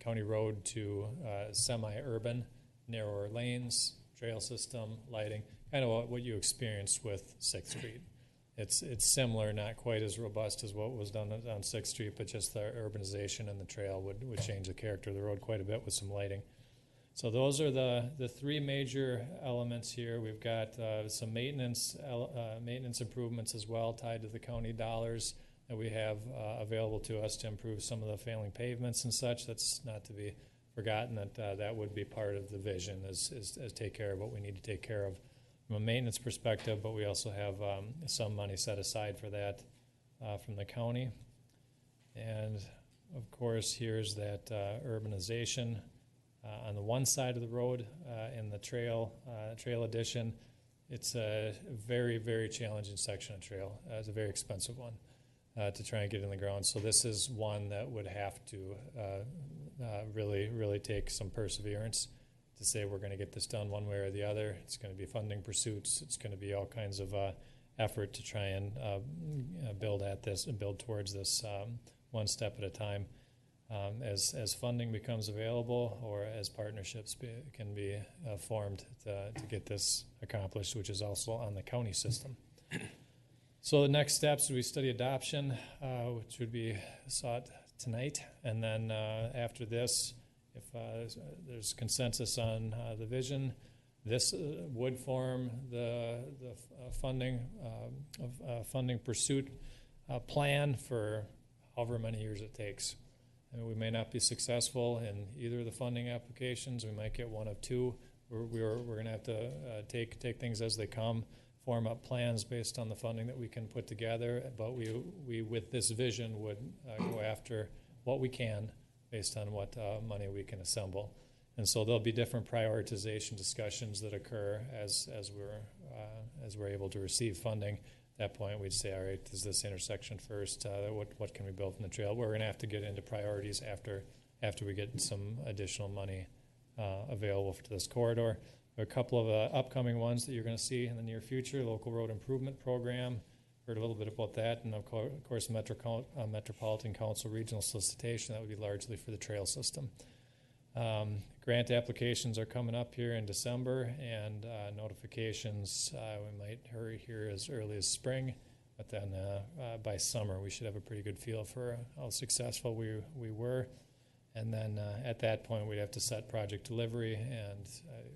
county road to semi-urban, narrower lanes, trail system, lighting, kind of what you experienced with 6th Street. It's similar, not quite as robust as what was done on 6th Street, but just the urbanization and the trail would change the character of the road quite a bit with some lighting. So those are the three major elements here. We've got some maintenance improvements as well tied to the county dollars that we have available to us to improve some of the failing pavements and such. That's not to be forgotten that would be part of the vision is take care of what we need to take care of from a maintenance perspective, but we also have some money set aside for that from the county. And of course, here's that urbanization on the one side of the road in the trail addition. It's a very, very challenging section of trail. It's a very expensive one to try and get in the ground. So this is one that would have to really, really take some perseverance to say we're going to get this done one way or the other. It's going to be funding pursuits. It's going to be all kinds of effort to try and build at this and build towards this one step at a time. As funding becomes available or as partnerships can be formed to get this accomplished, which is also on the county system. So the next steps, we study adoption, which would be sought tonight. And then after this, if there's consensus on the vision, this would form the funding pursuit plan for however many years it takes. And we may not be successful in either of the funding applications. We might get one of two. We're going to have to take things as they come, form up plans based on the funding that we can put together. But we with this vision would go after what we can based on what money we can assemble. And so there'll be different prioritization discussions that occur as we're able to receive funding. At that point, we'd say, all right, is this intersection first? What can we build from the trail? We're going to have to get into priorities after we get some additional money available for this corridor. There are a couple of upcoming ones that you're going to see in the near future. Local Road Improvement Program. Heard a little bit about that, and of course, Metropolitan Council regional solicitation. That would be largely for the trail system. Grant applications are coming up here in December, and notifications we might hear as early as spring, but then by summer we should have a pretty good feel for how successful we were. And then at that point, we'd have to set project delivery and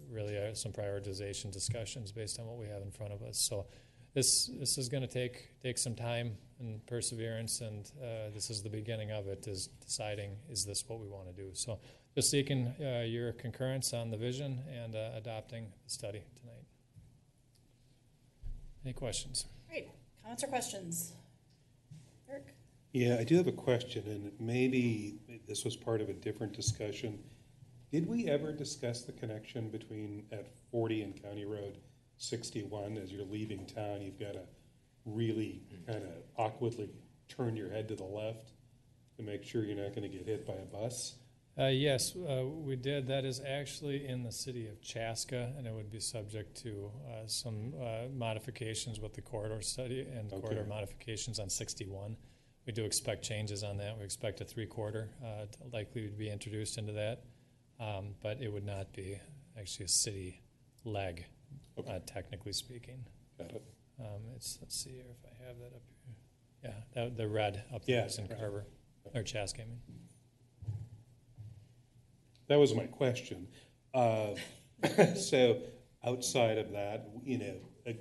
really some prioritization discussions based on what we have in front of us. So this is going to take some time and perseverance, and this is the beginning of it, is deciding, is this what we want to do? So just seeking your concurrence on the vision and adopting the study tonight. Any questions? Great. Comments or questions? Eric? Yeah, I do have a question, and maybe this was part of a different discussion. Did we ever discuss the connection between at 40 and County Road 61? As you're leaving town, you've got to really kind of awkwardly turn your head to the left to make sure you're not going to get hit by a bus. Yes, we did. That is actually in the city of Chaska, and it would be subject to some modifications with the corridor study and corridor modifications on 61. We do expect changes on that. We expect a 3-quarter likely to be introduced into that, but it would not be actually a city leg, technically speaking. Got it. Let's see here if I have that up here. Yeah, the red up there is in Carver, or Chaska, I mean. That was my question. So outside of that,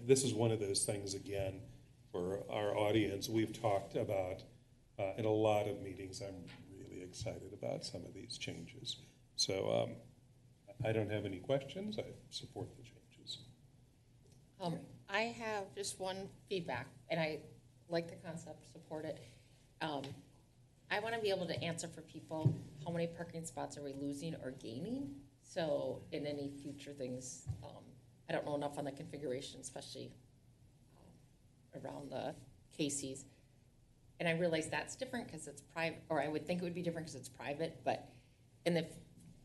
this is one of those things, again, for our audience, we've talked about in a lot of meetings. I'm really excited about some of these changes. So I don't have any questions. I support the changes. I have just one feedback, and I like the concept, support it. I want to be able to answer for people, how many parking spots are we losing or gaining? So in any future things, I don't know enough on the configuration, especially around the Casey's. And I realize that's different because it's private, or I would think it would be different because it's private, but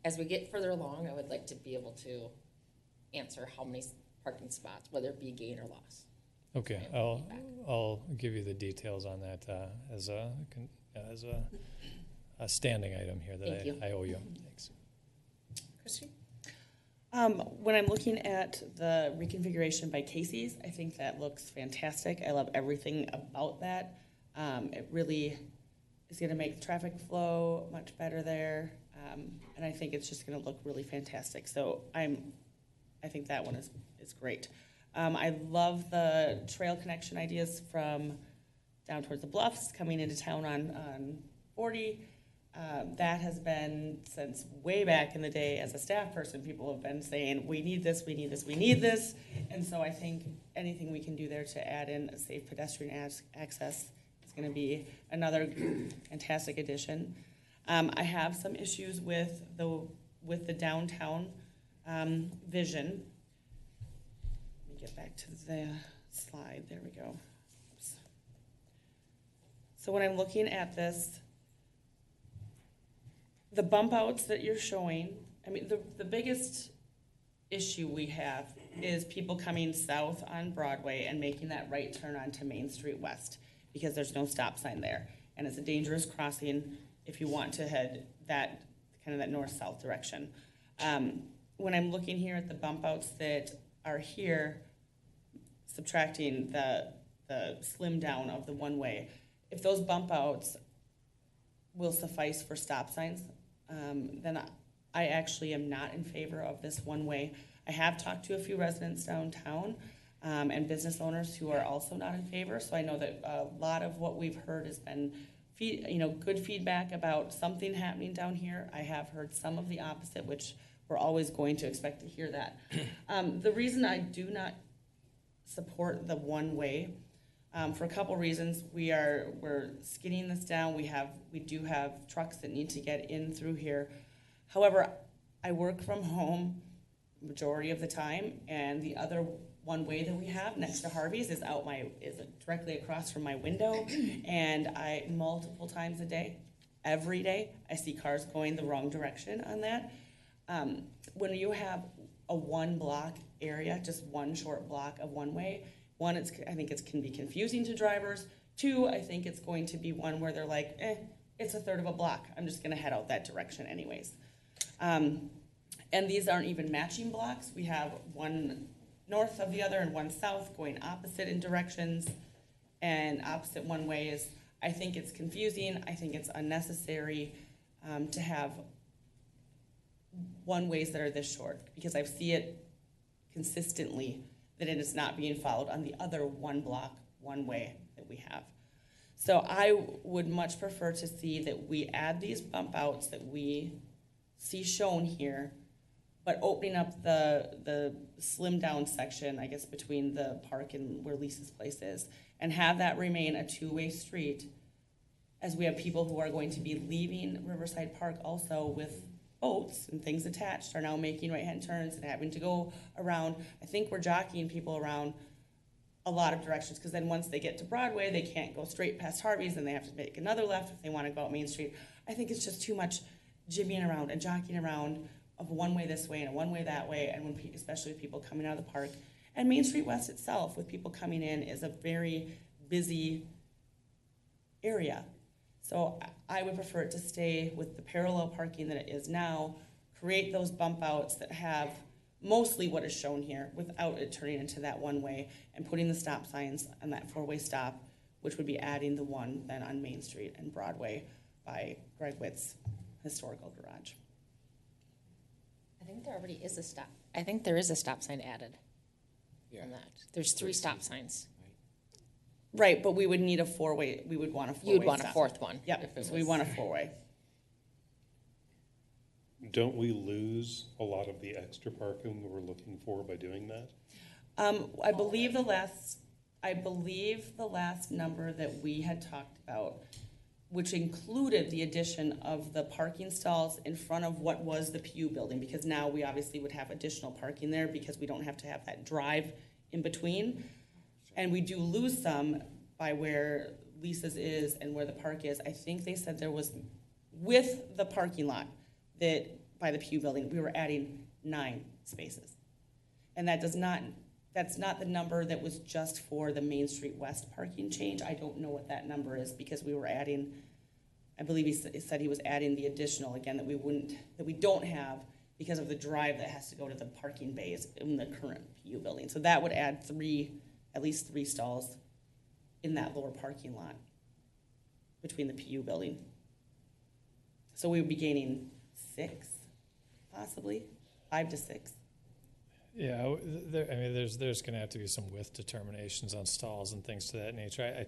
as we get further along, I would like to be able to answer how many parking spots, whether it be gain or loss. Okay, I'll give you the details on that as a standing item here that I owe you. Thanks. Christy? When I'm looking at the reconfiguration by Casey's, I think that looks fantastic. I love everything about that. It really is going to make the traffic flow much better there, and I think it's just going to look really fantastic. So I think that one is great. I love the trail connection ideas from down towards the Bluffs, coming into town on 40. That has been since way back in the day as a staff person, people have been saying, we need this, we need this, we need this. And so I think anything we can do there to add in a safe pedestrian access is going to be another fantastic addition. I have some issues with the downtown vision. Let me get back to the slide. There we go. Oops. So when I'm looking at this, the bump outs that you're showing, I mean, the biggest issue we have is people coming south on Broadway and making that right turn onto Main Street West because there's no stop sign there. And it's a dangerous crossing if you want to head that north-south direction. When I'm looking here at the bump outs that are here, subtracting the slim down of the one-way, if those bump outs will suffice for stop signs, then I actually am not in favor of this one-way. I have talked to a few residents downtown and business owners who are also not in favor, so I know that a lot of what we've heard has been good feedback about something happening down here. I have heard some of the opposite, which we're always going to expect to hear that. The reason I do not support the one-way, for a couple reasons, we're skinning this down. We do have trucks that need to get in through here. However, I work from home majority of the time, and the other one way that we have next to Harvey's is directly across from my window, and I multiple times a day, every day, I see cars going the wrong direction on that. When you have a one block area, just one short block of one way, one, I think it can be confusing to drivers. Two, I think it's going to be one where they're like, it's a third of a block. I'm just going to head out that direction anyways. And these aren't even matching blocks. We have one north of the other and one south going opposite in directions, and opposite one way is, I think it's confusing. I think it's unnecessary to have one ways that are this short, because I see it consistently that it is not being followed on the other one block, one way that we have. So I would much prefer to see that we add these bump outs that we see shown here, but opening up the slim down section, I guess, between the park and where Lisa's place is, and have that remain a two-way street, as we have people who are going to be leaving Riverside Park also with boats and things attached, are now making right-hand turns and having to go around. I think we're jockeying people around a lot of directions, because then once they get to Broadway, they can't go straight past Harvey's, and they have to make another left if they want to go out Main Street. I think it's just too much jimmying around and jockeying around of one way this way and a one way that way, and when especially with people coming out of the park. And Main Street West itself, with people coming in, is a very busy area. So I would prefer it to stay with the parallel parking that it is now, create those bump outs that have mostly what is shown here without it turning into that one way, and putting the stop signs on that four-way stop, which would be adding the one then on Main Street and Broadway by Greg Witt's historical garage. I think there already is a stop. I think there is a stop sign added on that. There's 3 stop signs. Right, but we would need a four-way, we would want a four-way You'd want a stop. 4th one. Yep, so we want a four-way. Don't we lose a lot of the extra parking we're looking for by doing that? I believe the last number that we had talked about, which included the addition of the parking stalls in front of what was the PU building, because now we obviously would have additional parking there because we don't have to have that drive in between. And we do lose some by where Lisa's is and where the park is. I think they said there was, with the parking lot, that by the PU building, we were adding 9 spaces. And that's not the number that was just for the Main Street West parking change. I don't know what that number is, because we were adding, I believe he said he was adding the additional, again, that we don't have because of the drive that has to go to the parking bays in the current PU building. So that would add at least 3 stalls in that lower parking lot between the PU building. So we would be gaining 6, possibly 5 to 6. Yeah, there's going to have to be some width determinations on stalls and things to that nature. I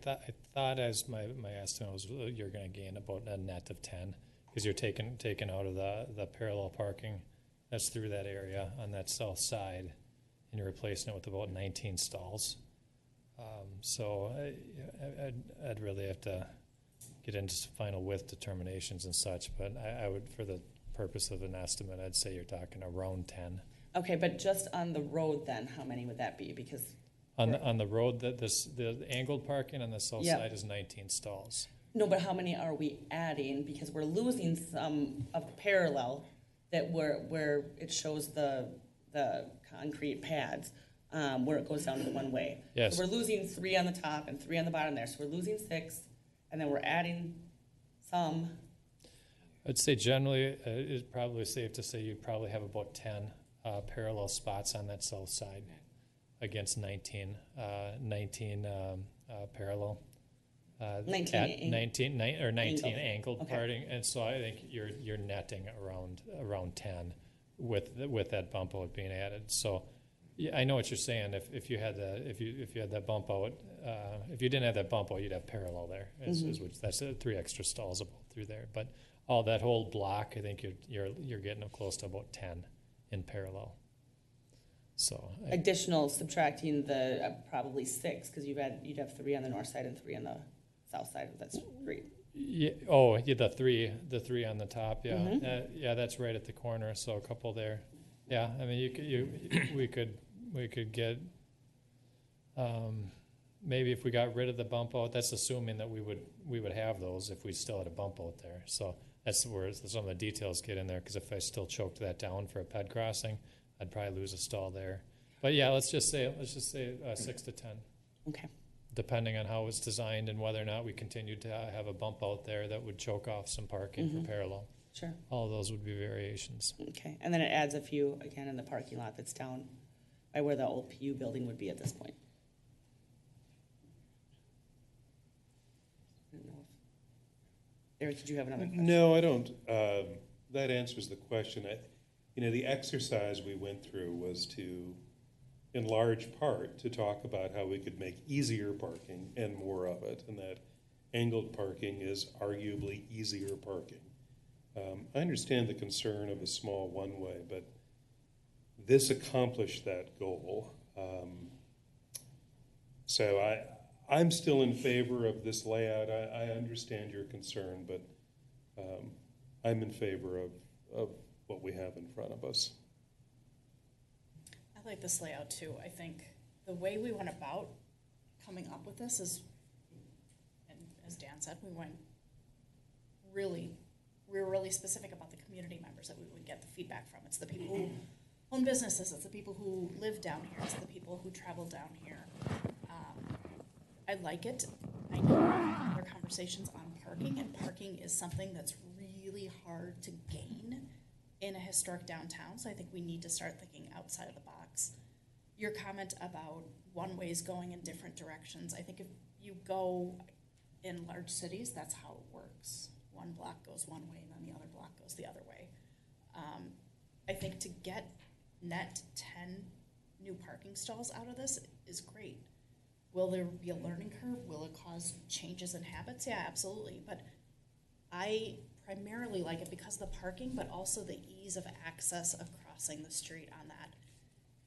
thought as my estimate was you're going to gain about a net of 10, because you're taking out of the parallel parking that's through that area on that south side, and you're replacing it with about 19 stalls. So I'd really have to get into some final width determinations and such, but I would, for the purpose of an estimate, I'd say you're talking around 10. Okay, but just on the road then, how many would that be? Because on the road, the angled parking on the south Yep. side is 19 stalls. no, but how many are we adding? Because we're losing some of parallel that where it shows the concrete pads, where it goes down to the one way. Yes. So we're losing 3 on the top and 3 on the bottom there. So we're losing 6, and then we're adding some. I'd say generally, it's probably safe to say you'd probably have about 10 parallel spots on that south side against 19 parallel. 19 19 angled Okay. parting, and so I think you're netting around 10 with that bump out being added. So yeah, I know what you're saying. If you had that bump out, if you didn't have that bump out, you'd have parallel there. Which that's 3 extra stalls about through there. But all that whole block, I think you're getting up close to about 10 in parallel. So Additional, subtracting the probably 6, because you'd have 3 on the north side and 3 on the south side. That's great. yeah, the three on the top. Yeah, yeah, that's right at the corner. So a couple there. Yeah, I mean we could get maybe if we got rid of the bump out. That's assuming that we would have those if we still had a bump out there. So that's where some of the details get in there. Because if I still choked that down for a ped crossing, I'd probably lose a stall there. But yeah, let's just say 6 to 10. Okay. Depending on how it's designed and whether or not we continued to have a bump out there that would choke off some parking for parallel. Sure. All of those would be variations. Okay. And then it adds a few again in the parking lot that's down by where the old PU building would be at this point. I don't know if- Eric, did you have another question? No, I don't. That answers the question. The exercise we went through was to, in large part, to talk about how we could make easier parking and more of it, and that angled parking is arguably easier parking. I understand the concern of a small one-way, but this accomplished that goal. So I'm still in favor of this layout. I understand your concern, but I'm in favor of what we have in front of us. I like this layout too. I think the way we went about coming up with this is, and as Dan said, we were really specific about the community members that we would get the feedback from. It's the people who own businesses, it's the people who live down here, it's the people who travel down here. I like it. I know there are conversations on parking, and parking is something that's really hard to gain in a historic downtown, so I think we need to start thinking outside of the box. Your comment about one-ways going in different directions, I think if you go in large cities, that's how it works. One block goes one way, and then the other block goes the other way. I think to get net 10 new parking stalls out of this is great. Will there be a learning curve? Will it cause changes in habits? Yeah, absolutely. But I primarily like it because of the parking, but also the ease of access of crossing the street on that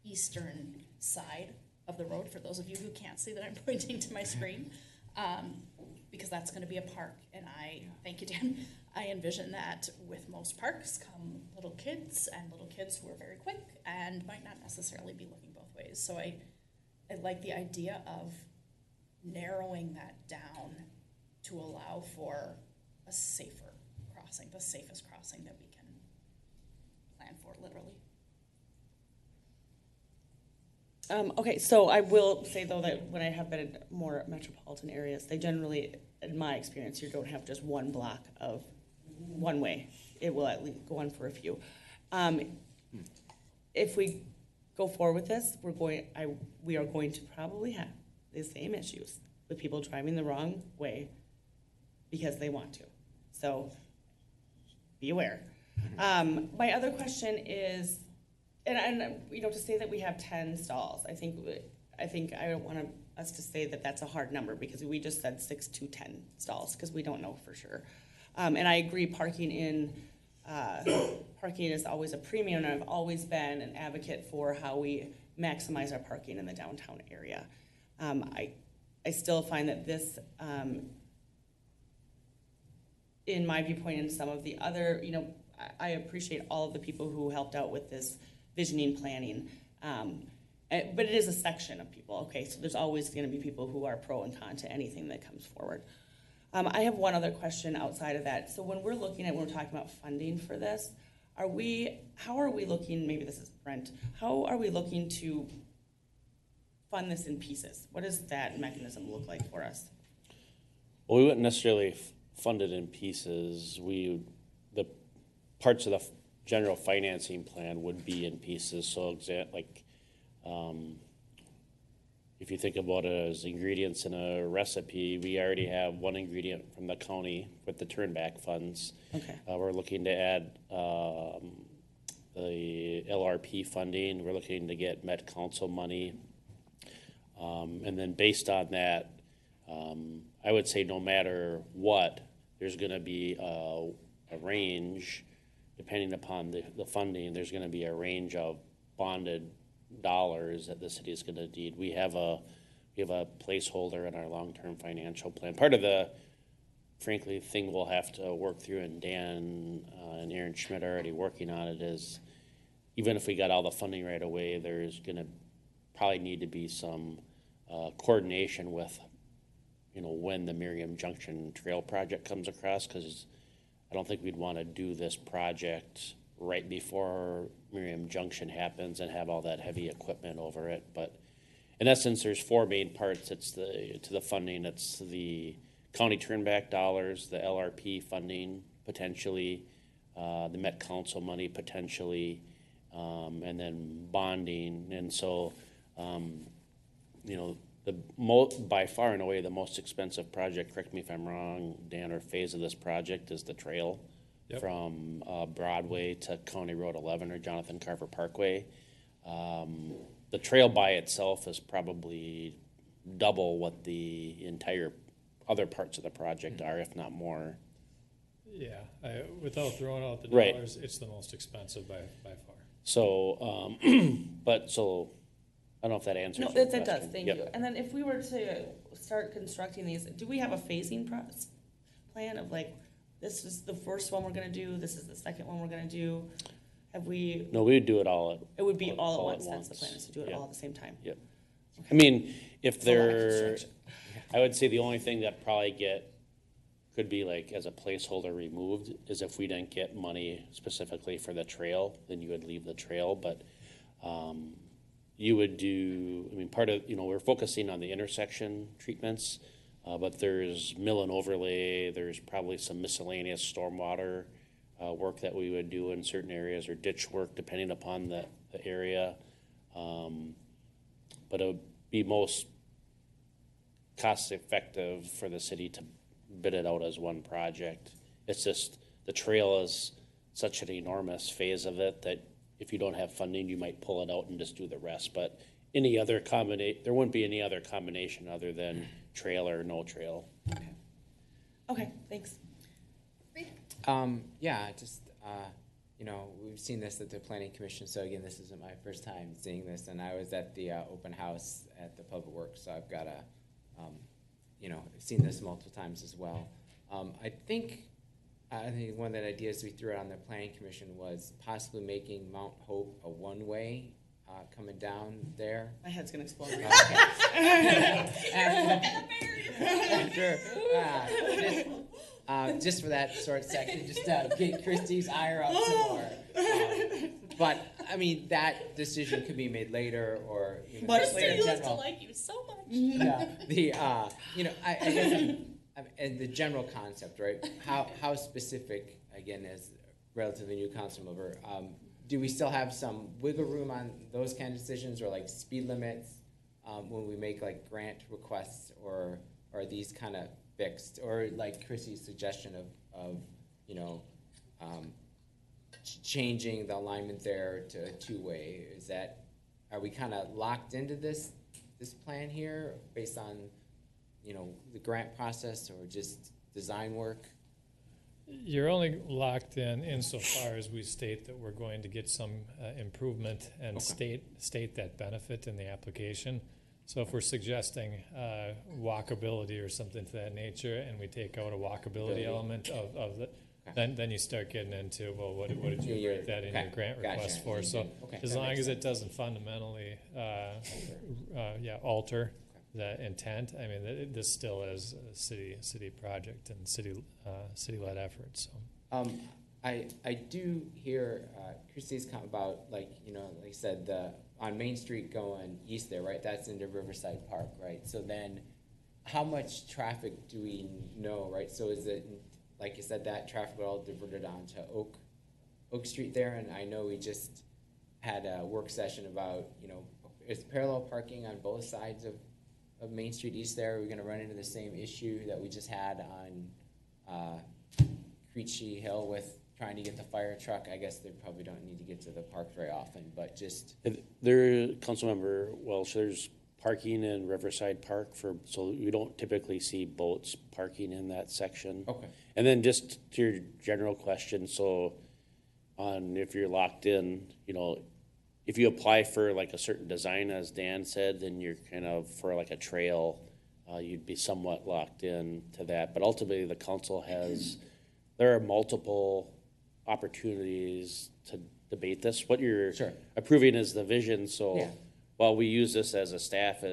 eastern side of the road, for those of you who can't see that I'm pointing to my screen, because that's going to be a park. And I, thank you, Dan, I envision that with most parks come little kids, and little kids who are very quick and might not necessarily be looking both ways. So I like the idea of narrowing that down to allow for a safer crossing, the safest crossing that we can plan for, literally. Okay, so I will say though that when I have been in more metropolitan areas, they generally, in my experience, you don't have just one block of one way. It will at least go on for a few. If we go forward with this, we are going to probably have the same issues with people driving the wrong way because they want to. So be aware. My other question is, and to say that we have 10 stalls, I think I don't want us to say that that's a hard number, because we just said 6 to 10 stalls because we don't know for sure. And I agree, parking is always a premium, and I've always been an advocate for how we maximize our parking in the downtown area. I still find that this, in my viewpoint, and some of the other, I appreciate all of the people who helped out with this visioning planning, but it is a section of people. Okay, so there's always going to be people who are pro and con to anything that comes forward. I have one other question outside of that. So when we're talking about funding for this, how are we looking, maybe this is Brent, how are we looking to fund this in pieces? What does that mechanism look like for us? Well, we wouldn't necessarily fund it in pieces. The parts of the general financing plan would be in pieces. So if you think about it as ingredients in a recipe, we already have one ingredient from the county with the turnback funds. Okay. We're looking to add the LRP funding. We're looking to get Met Council money. And then based on that, I would say no matter what, there's going to be a range, depending upon the funding, there's going to be a range of bonded dollars that the city is going to need. We have a placeholder in our long-term financial plan. Part of the, frankly, thing we'll have to work through, and Dan and Aaron Schmidt are already working on it, is even if we got all the funding right away, there's going to probably need to be some coordination with, when the Miriam Junction Trail project comes across, because I don't think we'd want to do this project right before Miriam Junction happens and have all that heavy equipment over it. But in essence, there's 4 main parts. It's to the funding. It's the county turnback dollars, the LRP funding potentially, the Met Council money potentially, and then bonding. And so, by far and away the most expensive project, correct me if I'm wrong, Dan, or phase of this project is the trail. Yep. From Broadway to County Road 11 or Jonathan Carver Parkway. The trail by itself is probably double what the entire other parts of the project are, if not more. Yeah, without throwing out the Right. dollars, it's the most expensive by far. So, but so, I don't know if that answers No, your that does, question. thank Yep. you. And then if we were to start constructing these, do we have a phasing plan of like, this is the first one we're gonna do, this is the second one we're gonna do? Have we, No, we would do it all at. it would be all at all once, at that's the once. plan, is to do it Yeah. all at the same time? Yep. I mean, if It's a lot of there, construction. I would say the only thing that probably could be like as a placeholder removed is if we didn't get money specifically for the trail, then you would leave the trail, but, you would do, I mean, part of, we're focusing on the intersection treatments, but there's mill and overlay, there's probably some miscellaneous stormwater, work that we would do in certain areas or ditch work depending upon the area. But it would be most cost effective for the city to bid it out as one project. It's just, the trail is such an enormous phase of it that if you don't have funding, you might pull it out and just do the rest. But there wouldn't be any other combination other than trail or no trail. Okay, thanks. Yeah, just, we've seen this at the planning commission, so again, this isn't my first time seeing this, and I was at the open house at the Public Works, so I've got I've seen this multiple times as well. I think one of the ideas we threw out on the planning commission was possibly making Mount Hope a one-way coming down there. My head's gonna explode. Just for that short section, just to get Christie's ire up some more. But I mean, that decision could be made later, or Much later. in Used to general. like you so much. Yeah, I guess and the general concept, right? How specific, again, as relatively new council member, do we still have some wiggle room on those kind of decisions, or like speed limits when we make like grant requests, or are these kind of fixed, or like Chrissy's suggestion of changing the alignment there to a two-way? Are we kind of locked into this plan here based on the grant process, or just design work? You're only locked in insofar as we state that we're going to get some improvement and state that benefit in the application. So if we're suggesting walkability or something to that nature, and we take out a walkability element of the, then you start getting into, well, what did you write that in your grant request for? So as long as it doesn't fundamentally alter the intent, I mean, this still is a city project and city-led effort. So I do hear Christie's comment about, like I said, on Main Street going east there, right? That's into Riverside Park, right? So then, how much traffic do we know, right? So is it, like you said, that traffic would all diverted onto Oak Street there? And I know we just had a work session about, is parallel parking on both sides of Main Street East there? Are we going to run into the same issue that we just had on Creechy Hill with trying to get the fire truck? I guess they probably don't need to get to the park very often, but just... Councilmember Welch, there's parking in Riverside Park so we don't typically see boats parking in that section. Okay. And then just to your general question, so if you're locked in, if you apply for like a certain design, as Dan said, then you're kind of for like a trail, you'd be somewhat locked in to that. But ultimately, the council there are multiple opportunities to debate this. What you're approving is the vision. So while we use this as a staff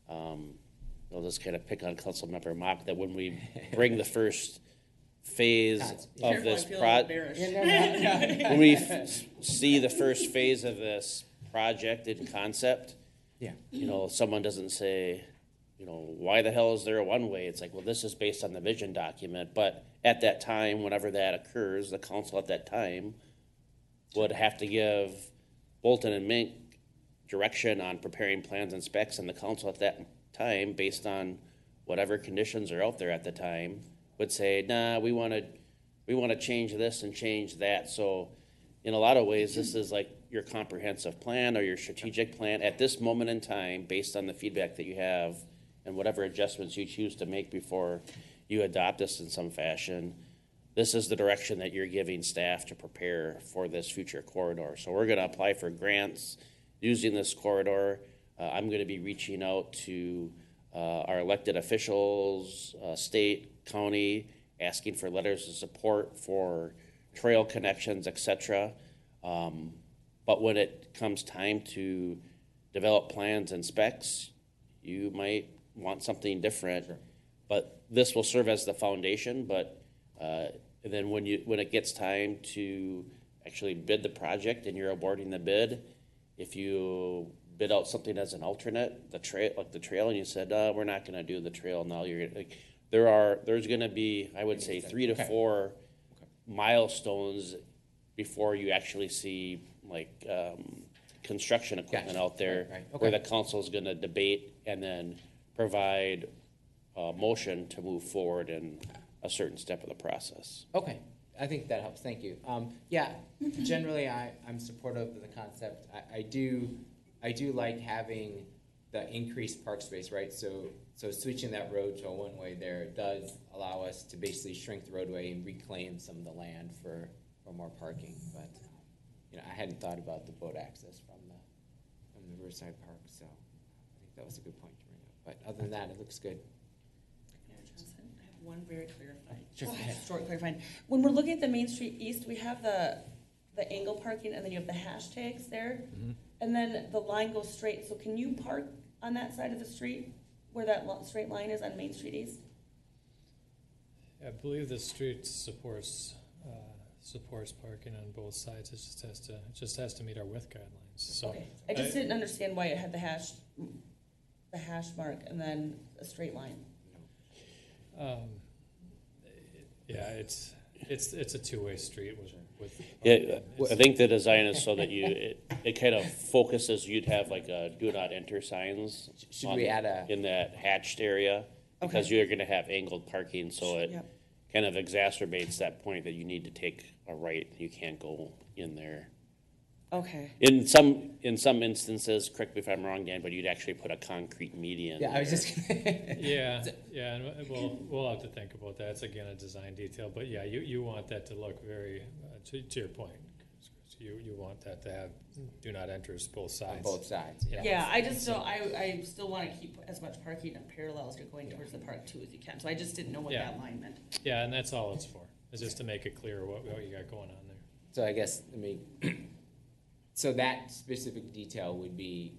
I'll just kind of pick on Councilmember Mock, that when we bring the first phase of this project, when we see the first phase of this project in concept, someone doesn't say, why the hell is there a one-way? It's like, well, this is based on the vision document. But at that time, whenever that occurs, the council at that time would have to give Bolton and Mink direction on preparing plans and specs, and the council at that time, based on whatever conditions are out there at the time, would say, nah, we want to change this and change that. So in a lot of ways, this is like your comprehensive plan or your strategic plan at this moment in time, based on the feedback that you have and whatever adjustments you choose to make before you adopt this in some fashion. this is the direction that you're giving staff to prepare for this future corridor. So we're gonna apply for grants using this corridor. I'm gonna be reaching out to our elected officials, state, county, asking for letters of support for trail connections, et cetera. But when it comes time to develop plans and specs, you might want something different. Sure. But this will serve as the foundation, but and then when it gets time to actually bid the project and you're awarding the bid, if you bid out something as an alternate, the trail, and you said, we're not gonna do the trail now, there's gonna be, I would say, 3 to 4 milestones before you actually see like construction equipment out there, Right. Okay. where the council is gonna debate and then provide a motion to move forward in a certain step of the process. Okay, I think that helps, thank you. Yeah, generally I'm supportive of the concept. I do like having the increased park space, right? So switching that road to a one-way there does allow us to basically shrink the roadway and reclaim some of the land for more parking. But, I hadn't thought about the boat access from the Riverside Park, so I think that was a good point to bring up. But other than that, it looks good. Mayor Johnson, I have one very clarifying, Sure. short clarifying. When we're looking at the Main Street East, we have the angle parking, and then you have the hashtags there, and then the line goes straight. So can you park on that side of the street where that straight line is on Main Street East? I believe the street supports parking on both sides. It just has to meet our width guidelines. So Okay. I just didn't understand why it had the hash mark and then a straight line. Yeah, it's a two-way street with Yeah, I think the design is so that it kind of focuses, you'd have like a do not enter signs. Should we add in that hatched area, because you're gonna have angled parking, so it Yep. kind of exacerbates that point that you need to take a right, you can't go in there. Okay. In some instances, correct me if I'm wrong, Dan, but you'd actually put a concrete median. Yeah, I was there. just gonna. Yeah, and we'll have to think about that. It's again a design detail, but yeah, you want that to look very, to your point, you want that to have do not enters both sides. On both sides. Yeah, I just don't, I still want to keep as much parking and parallel as you're going towards the park too as you can. So I just didn't know what Yeah. that line meant. Yeah, and that's all it's for, is just to make it clear what you got going on there. So I guess, so that specific detail would be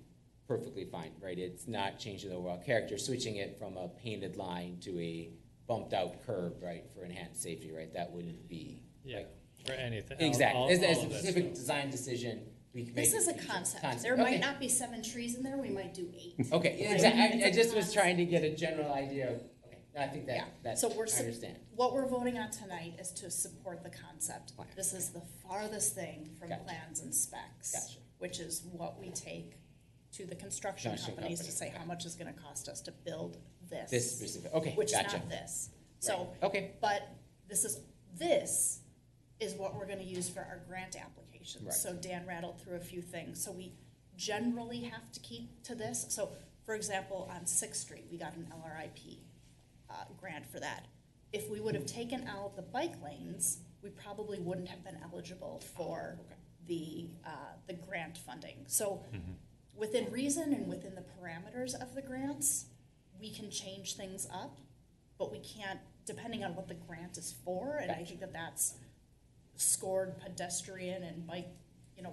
perfectly fine, right? It's not changing the overall character, switching it from a painted line to a bumped out curb, right, for enhanced safety, right? That wouldn't be. Yeah, for anything. Exactly. As a all of that specific stuff. design decision, we can make. This is a concept. There might not be 7 trees in there, we might do 8. Okay, Right? exactly. I It's a just was concept. trying to get a general idea of, okay, I think Yeah. that, So I understand. what we're voting on tonight is to support the concept. Plan. This is the farthest thing from Gotcha. plans and specs, Gotcha. which is what we take to the construction Construction companies to company, say how much is gonna cost us to build this. This specific, okay, Which is gotcha. not this. So, Right. Okay. but this is what we're gonna use for our grant applications. Right. So Dan rattled through a few things. So we generally have to keep to this. So, for example, on 6th Street, we got an LRIP grant for that. If we would have taken out the bike lanes, we probably wouldn't have been eligible for the grant funding. So within reason and within the parameters of the grants, we can change things up, but we can't, depending on what the grant is for, and I think that that's scored pedestrian and bike,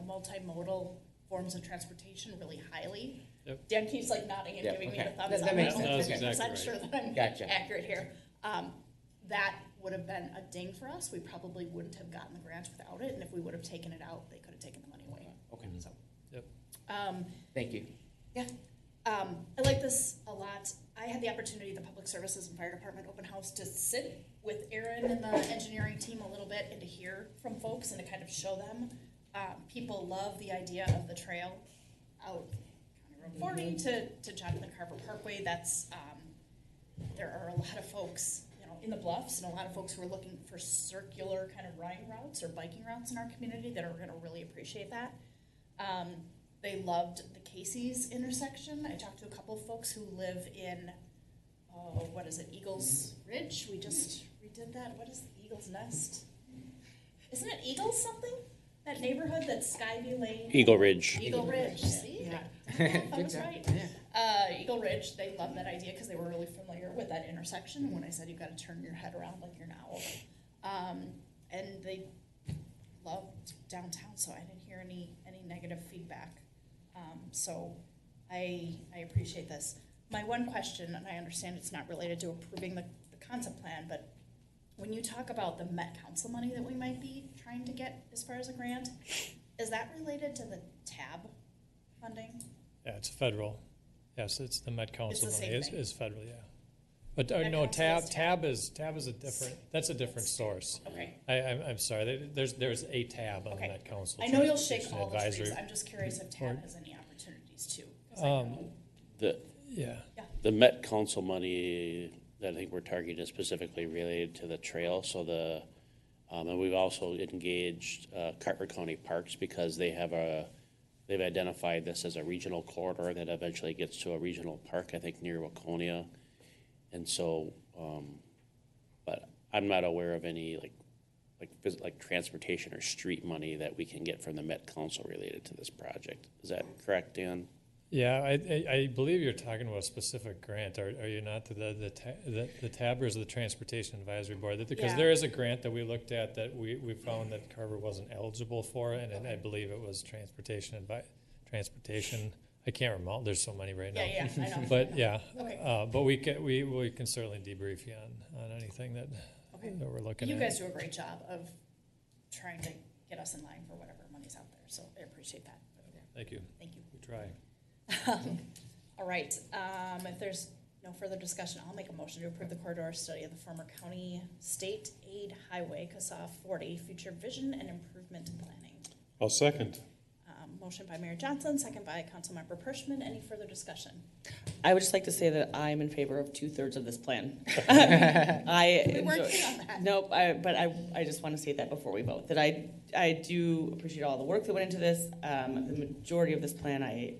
multimodal forms of transportation really highly. Yep. Dan keeps like nodding and Yep, giving me okay. the thumbs That up. makes I'm sense. No, that's 100% exactly sure right. that I'm Gotcha. accurate here. That would have been a ding for us. We probably wouldn't have gotten the grant without it, and if we would have taken it out, they could have taken the money away. Okay, so, Yep. thank you. Yeah. I like this a lot. I had the opportunity at the Public Services and Fire Department open house to sit with Aaron and the engineering team a little bit and to hear from folks and to kind of show them. People love the idea of the trail out County Road 40 to Jonathan Carver Parkway. That's, there are a lot of folks, in the bluffs and a lot of folks who are looking for circular kind of riding routes or biking routes in our community that are gonna really appreciate that. They loved the Casey's intersection. I talked to a couple of folks who live in, what is it, Eagles Ridge? We just redid that. What is Eagles Nest? Isn't it Eagles something? That neighborhood that's Skyview Lane? Eagle Ridge. Eagle Ridge, see? Yeah. I was right. Eagle Ridge, they loved that idea because they were really familiar with that intersection when I said you've got to turn your head around like you're an owl. And they loved downtown, so I didn't hear any negative feedback. So I appreciate this. My one question, and I understand it's not related to approving the concept plan, but when you talk about the Met Council money that we might be trying to get as far as a grant, is that related to the TAB funding? Yeah, it's federal. Yes, it's the Met Council the money same thing. is federal, yeah. But Met no, Council tab is tab is a different, that's a different source. Okay. I'm sorry, there's a tab on the Okay. Met Council. I know you'll shake Transportation all the Advisory. trees. I'm just curious if TAB has any opportunities too. 'Cause I know- The, Yeah, the Met Council money that I think we're targeting is specifically related to the trail, so and we've also engaged Carver County Parks because they've identified this as a regional corridor that eventually gets to a regional park, I think near Waconia. And so, but I'm not aware of any like transportation or street money that we can get from the Met Council related to this project. Is that correct, Dan? yeah, I believe you're talking about a specific grant, are you not, the TAB or is the Transportation Advisory Board? Because Yeah. there is a grant that we looked at that we found that Carver wasn't eligible for, and I believe it was transportation, I can't remember, there's so many right now. Yeah, I know. But yeah, Okay. but we can certainly debrief you on anything that we're looking at. You guys do a great job of trying to get us in line for whatever money's out there, so I appreciate that. Thank you. Thank you. We try. All right, if there's no further discussion, I'll make a motion to approve the corridor study of the former county state aid highway, CASA 40, future vision and improvement planning. I'll second. Motion by Mayor Johnson, second by Councilmember Pershman. Any further discussion? I would just like to say that I'm in favor of 2/3 of this plan. I We weren't enjoy- clear on that. Nope, but I just want to say that before we vote, that I do appreciate all the work that went into this. The majority of this plan I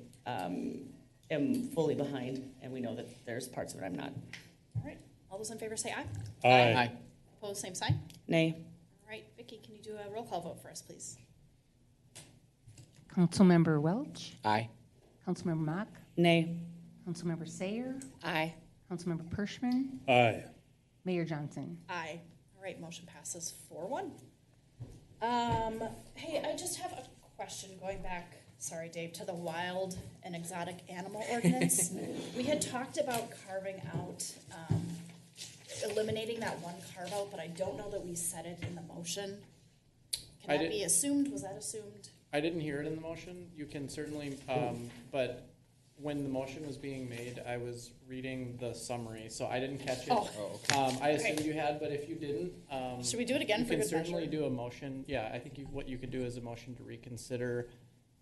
am fully behind, and we know that there's parts of it I'm not. All right, all those in favor say aye. Aye. Opposed, same sign. Nay. All right, Vicki, can you do a roll call vote for us, please? Councilmember Welch, Aye. Councilmember Mock, Nay. Councilmember Sayer, Aye. Councilmember Pershman, Aye. Mayor Johnson. Aye. All right, motion passes 4-1. Hey, I just have a question going back, sorry, Dave, to the wild and exotic animal ordinance. We had talked about carving out, eliminating that one carve out, but I don't know that we said it in the motion. I Can that did- be assumed? Was that assumed? I didn't hear it in the motion. You can certainly, but when the motion was being made, I was reading the summary, so I didn't catch it. Oh. I assumed Okay. you had, but if you didn't, Should we do it again you for can good certainly measure? do a motion. Yeah, I think what you could do is a motion to reconsider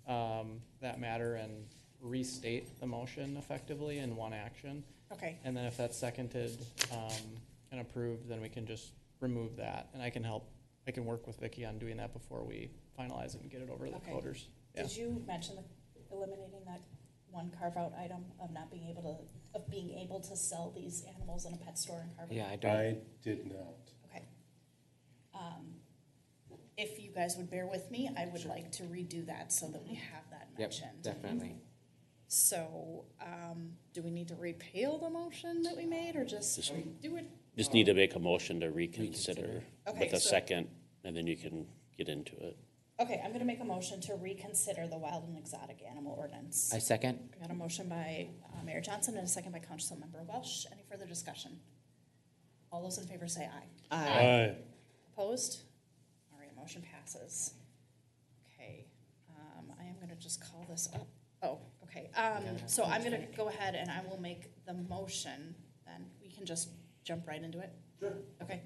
that matter and restate the motion effectively in one action. Okay, And then if that's seconded and approved, then we can just remove that. And I can work with Vicki on doing that before we finalize it and get it over to the Okay. coders. Yeah. did you mention eliminating that one carve-out item of not being able to sell these animals in a pet store in Carver? Yeah, I don't. I did not. Okay. If you guys would bear with me, I would like to redo that so that we have that Yep, mentioned. definitely. So, do we need to repeal the motion that we made or just do it? Just need to make a motion to reconsider Okay, with a so- second, and then you can get into it. Okay, I'm gonna make a motion to reconsider the wild and exotic animal ordinance. I second. I got a motion by Mayor Johnson and a second by Councilmember Welsh. Any further discussion? All those in favor say aye. Aye. Opposed? All right, motion passes. Okay, I am gonna just call this up. Oh, okay, so I'm gonna go ahead and I will make the motion, then we can just jump right into it? Sure. Okay.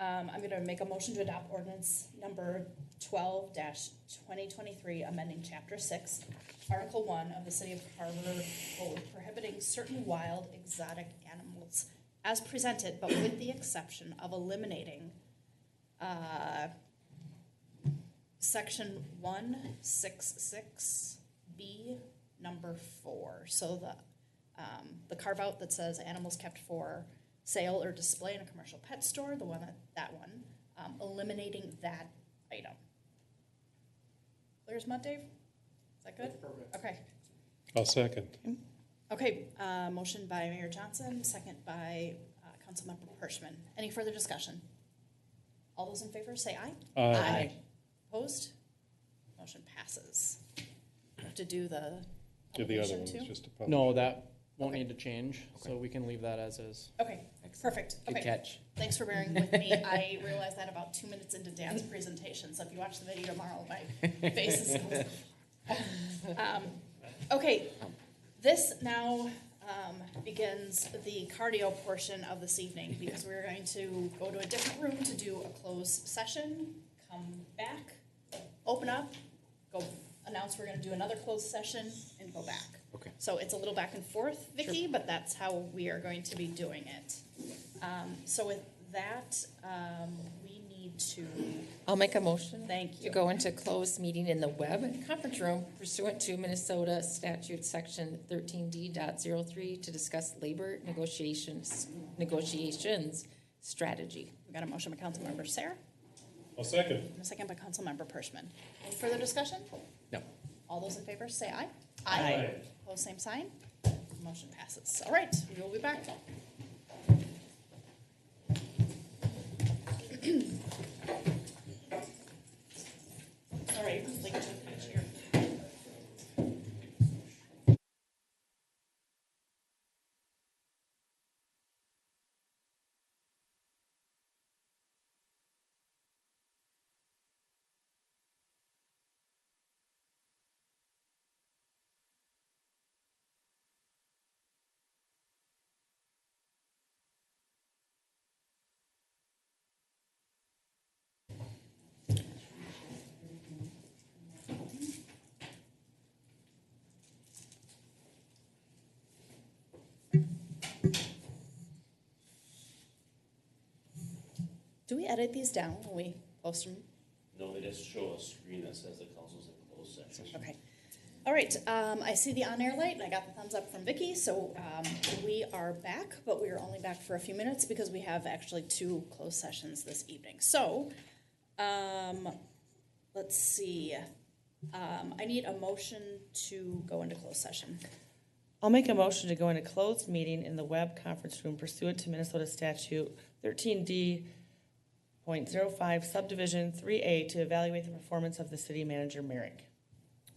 I'm gonna make a motion to adopt ordinance number 12-2023, amending chapter 6, article 1 of the city of Carver code prohibiting certain wild exotic animals as presented, but with the exception of eliminating section 166B number 4. So the the carve-out that says animals kept for sale or display in a commercial pet store, the one that one, eliminating that item. Clear as mud, Dave? Is that good? Perfect. Okay. I'll second. Okay, motion by Mayor Johnson, second by Councilmember Hirschman. Any further discussion? All those in favor say aye. Aye. Opposed? Motion passes. We have to do the Yeah, the other publication one too? was just a public. No, that won't Okay. need to change, so we can leave that as is. Okay, perfect. Good Okay. catch. Thanks for bearing with me. I realized that about 2 minutes into Dan's presentation, so if you watch the video tomorrow, my face is okay, this now begins the cardio portion of this evening, because we're going to go to a different room to do a closed session, come back, open up, go announce we're gonna do another closed session, and go back. Okay. So it's a little back and forth, Vicky, but that's how we are going to be doing it. So with that, we need to, I'll make a motion. Thank To you. go into closed meeting in the web and conference room pursuant to Minnesota statute section 13D.03 to discuss labor negotiations strategy. we got a motion by Councilmember Sarah, I'll second. and a second by Councilmember Pershman. Any further discussion? No. All those in favor say aye. Aye. Opposed, same sign. Motion passes. All right, we will be back. All right, like, here. Do we edit these down when we post them? No, they just show a screen that says the council's in closed session. Okay. All right, I see the on-air light, and I got the thumbs up from Vicky, so we are back, but we are only back for a few minutes because we have actually 2 closed sessions this evening. So, let's see. I need a motion to go into closed session. I'll make a motion to go into closed meeting in the web conference room pursuant to Minnesota statute 13D.05 subdivision 3A to evaluate the performance of the city manager Merrick.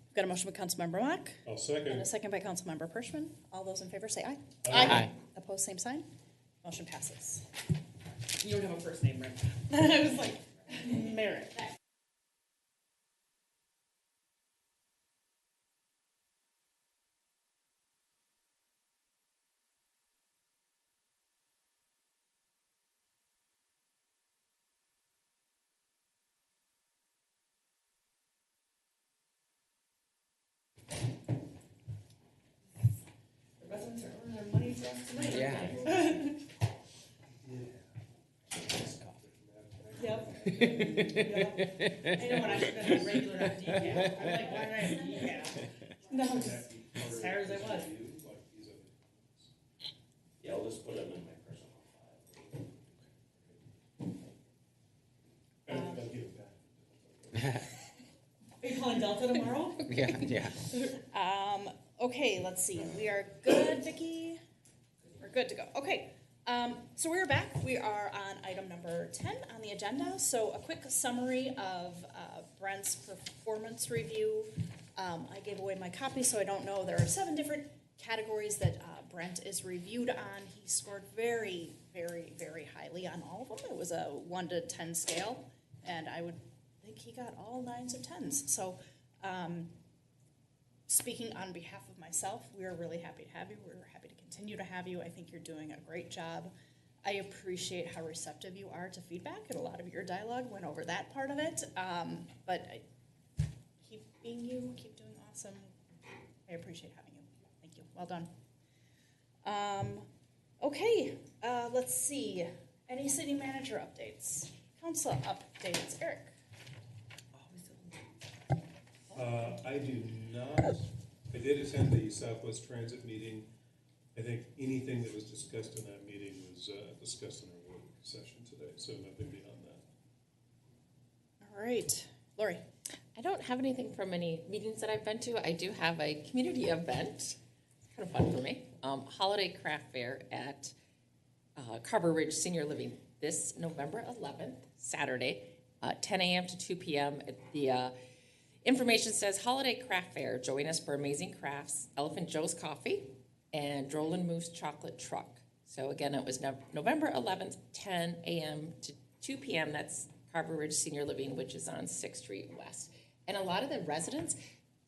We've got a motion by Councilmember Mock I'll and second. a second by Councilmember Pershman. All those in favor say aye. Aye. Opposed, same sign. Motion passes. You don't have a first name, right? I was like, Merrick. The residents are earning their money for us tonight. Yeah. Yep. Yep. I know when I should have had regular, not decaf. I'm like, why did I have decaf? No, I'm just as tired as I was. Yeah, I'll just put them in my personal file. Are you calling Delta tomorrow? Yeah, yeah. Okay, let's see. We are good, Vicky. We're good to go. Okay. So we're back. We are on item number 10 on the agenda. So a quick summary of Brent's performance review. I gave away my copy, so I don't know. There are 7 different categories that Brent is reviewed on. He scored very, very, very highly on all of them. It was a 1 to 10 scale, and I would think he got all 9s or 10s. So speaking on behalf of myself, we are really happy to have you. We're happy to continue to have you. I think you're doing a great job. I appreciate how receptive you are to feedback, and a lot of your dialogue went over that part of it. But keep being you, keep doing awesome. I appreciate having you. Thank you. Well done. Okay, let's see. Any city manager updates? Council updates. Eric? I do not. I did attend the Southwest Transit meeting I think anything that was discussed in that meeting was discussed in our work session today, so nothing beyond that. All right, Lori. I don't have anything from any meetings that I've been to. I do have a community event. It's kind of fun for me. Holiday craft fair at Carver Ridge Senior Living this November 11th, Saturday, 10 a.m. to 2 p.m. The information says Holiday Craft Fair. Join us for amazing crafts, Elephant Joe's Coffee, and Droll & Moose Chocolate Truck. So again, it was November 11th, 10 a.m. to 2 p.m. That's Carver Ridge Senior Living, which is on 6th Street West. And a lot of the residents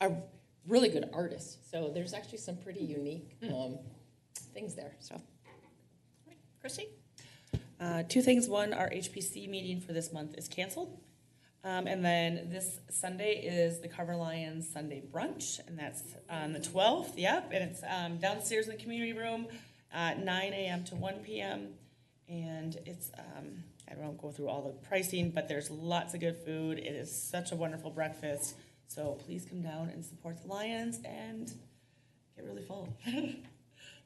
are really good artists. So there's actually some pretty unique things there. So, All right, Christy? Two things. One, our HPC meeting for this month is canceled. And then this Sunday is the Carver Lions Sunday brunch, and that's on the 12th, yep, and it's downstairs in the community room at 9 a.m. to 1 p.m. And it's, I won't go through all the pricing, but there's lots of good food. It is such a wonderful breakfast, so please come down and support the Lions and get really full.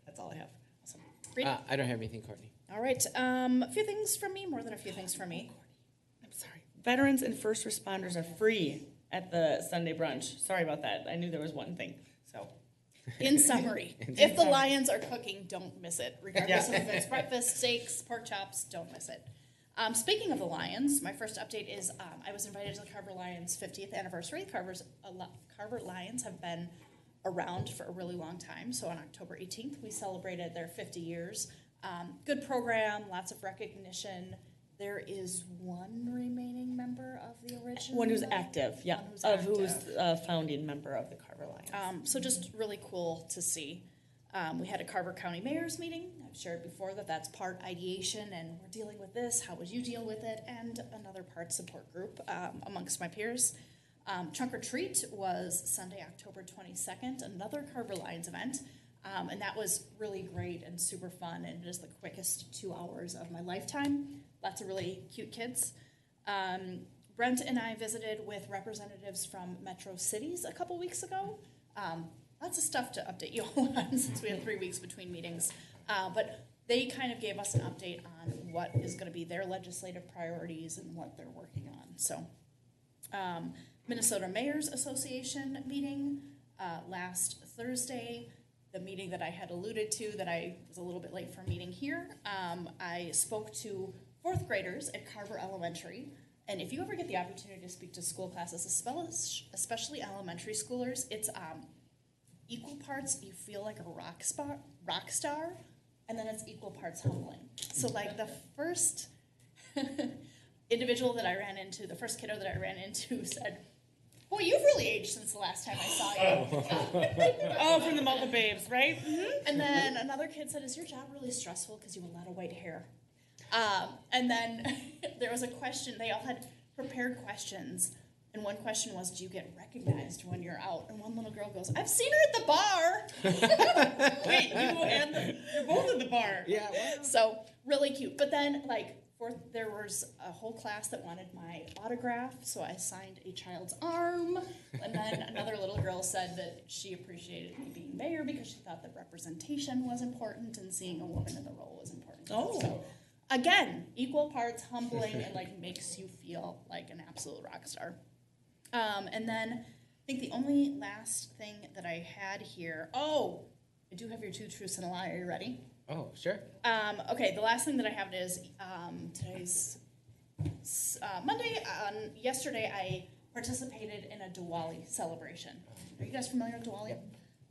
That's all I have. Awesome. I don't have anything, Courtney. All right, a few things from me, more than a few things from me. I'm sorry. Veterans and first responders are free at the Sunday brunch. Sorry about that. I knew there was one thing. So, In summary, if the Lions are cooking, don't miss it. Regardless of if it's breakfast, steaks, pork chops, don't miss it. Speaking of the Lions, my first update is I was invited to the Carver Lions 50th anniversary. Carver Lions have been around for a really long time. So on October 18th, we celebrated their 50 years. Good program, lots of recognition. There is one remaining member of the original. one who's active, yeah, who's a founding member of the Carver Lions. So just really cool to see. We had a Carver County Mayor's meeting. I've shared before that that's part ideation, and we're dealing with this. How would you deal with it? And another part support group amongst my peers. Trunk or Treat was Sunday, October 22nd, another Carver Lions event. And that was really great and super fun, and just the quickest 2 hours of my lifetime. Lots of really cute kids. Brent and I visited with representatives from Metro Cities a couple weeks ago. Lots of stuff to update you all on since we had 3 weeks between meetings. But they kind of gave us an update on what is going to be their legislative priorities and what they're working on. So, Minnesota Mayors Association meeting last Thursday. The meeting that I had alluded to that I was a little bit late for a meeting here. I spoke to fourth graders at Carver Elementary. And if you ever get the opportunity to speak to school classes, especially elementary schoolers, it's equal parts you feel like a rock star, and then it's equal parts humbling. So like the first individual that I ran into, the first kiddo that I ran into said, "Boy, you've really aged since the last time I saw you." Oh, from the Multi Babes, right? Mm-hmm. And then another kid said, "Is your job really stressful because you have a lot of white hair?" And then there was a question. They all had prepared questions. And one question was, "Do you get recognized when you're out?" And one little girl goes, "I've seen her at the bar." Wait, you're both at the bar. Yeah, wow. So really cute. But then, there was a whole class that wanted my autograph, so I signed a child's arm. And then another little girl said that she appreciated me being mayor because she thought that representation was important and seeing a woman in the role was important. Oh. So, again, equal parts humbling and makes you feel like an absolute rock star. And then I think the only last thing that I had here. Oh, I do have your 2 truths and a lie. Are you ready? Oh, sure. Okay, the last thing that I have is today's Monday. Yesterday, I participated in a Diwali celebration. Are you guys familiar with Diwali? Yep.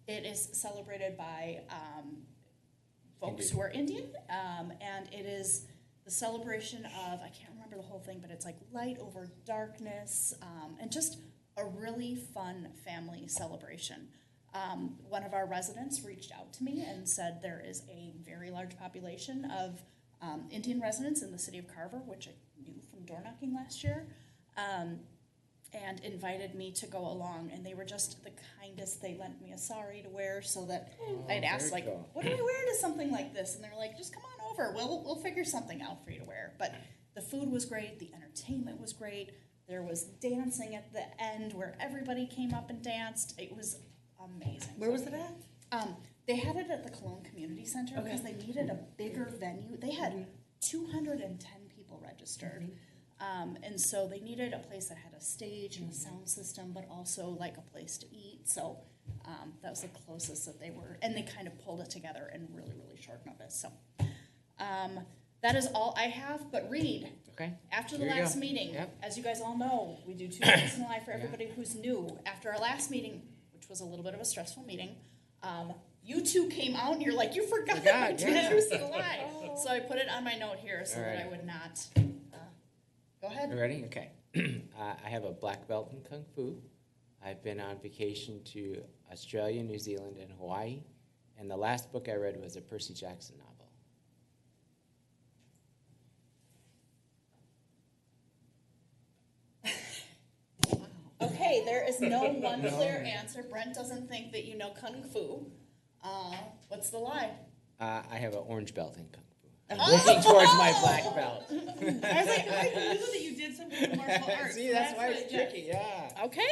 It is celebrated by folks who are Indian, and it is the celebration of, I can't remember the whole thing, but it's like light over darkness, and just a really fun family celebration. One of our residents reached out to me and said there is a very large population of Indian residents in the city of Carver, which I knew from door knocking last year, and invited me to go along. And they were just the kindest. They lent me a sari to wear so that I'd asked, cool. "What do I wear to something like this?" And they were like, "Just come on over. We'll figure something out for you to wear." But the food was great. The entertainment was great. There was dancing at the end where everybody came up and danced. It was amazing. Where was it at? They had it at the Cologne Community Center because they needed a bigger venue. They had 210 people registered. And so they needed a place that had a stage and a sound system, but also like a place to eat. So that was the closest that they were. And they kind of pulled it together in really, really short notice. So that is all I have. But Reed, Okay. after the Here you last go. meeting, Yep. as you guys all know, we do 2 days in life for everybody who's new. After our last meeting, which was a little bit of a stressful meeting, you two came out and you're like, you forgot Forgot, to yeah. introduce the lie. So I put it on my note here so that I Alright. would not. Go ahead. You ready? Okay. I have a black belt in Kung Fu. I've been on vacation to Australia, New Zealand, and Hawaii. And the last book I read was a Percy Jackson novel. Okay, there is no one clear answer. Brent doesn't think that you know Kung Fu. What's the lie? I have an orange belt in Kung Fu. I'm working towards my black belt. I was like, I knew that you did some kind of martial arts. See, that's why it's tricky, yeah. Okay.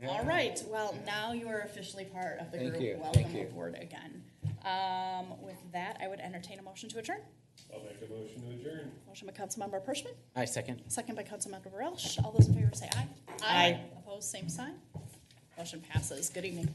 Yeah. All right. Well, now you are officially part of the Thank group. you. Welcome Thank you. aboard again. With that, I would entertain a motion to adjourn. I'll make a motion to adjourn. Motion by Councilmember Pershman, I second. second by Councilmember Welsh. All those in favor say aye. Aye. Opposed, same sign. Motion passes. Good evening.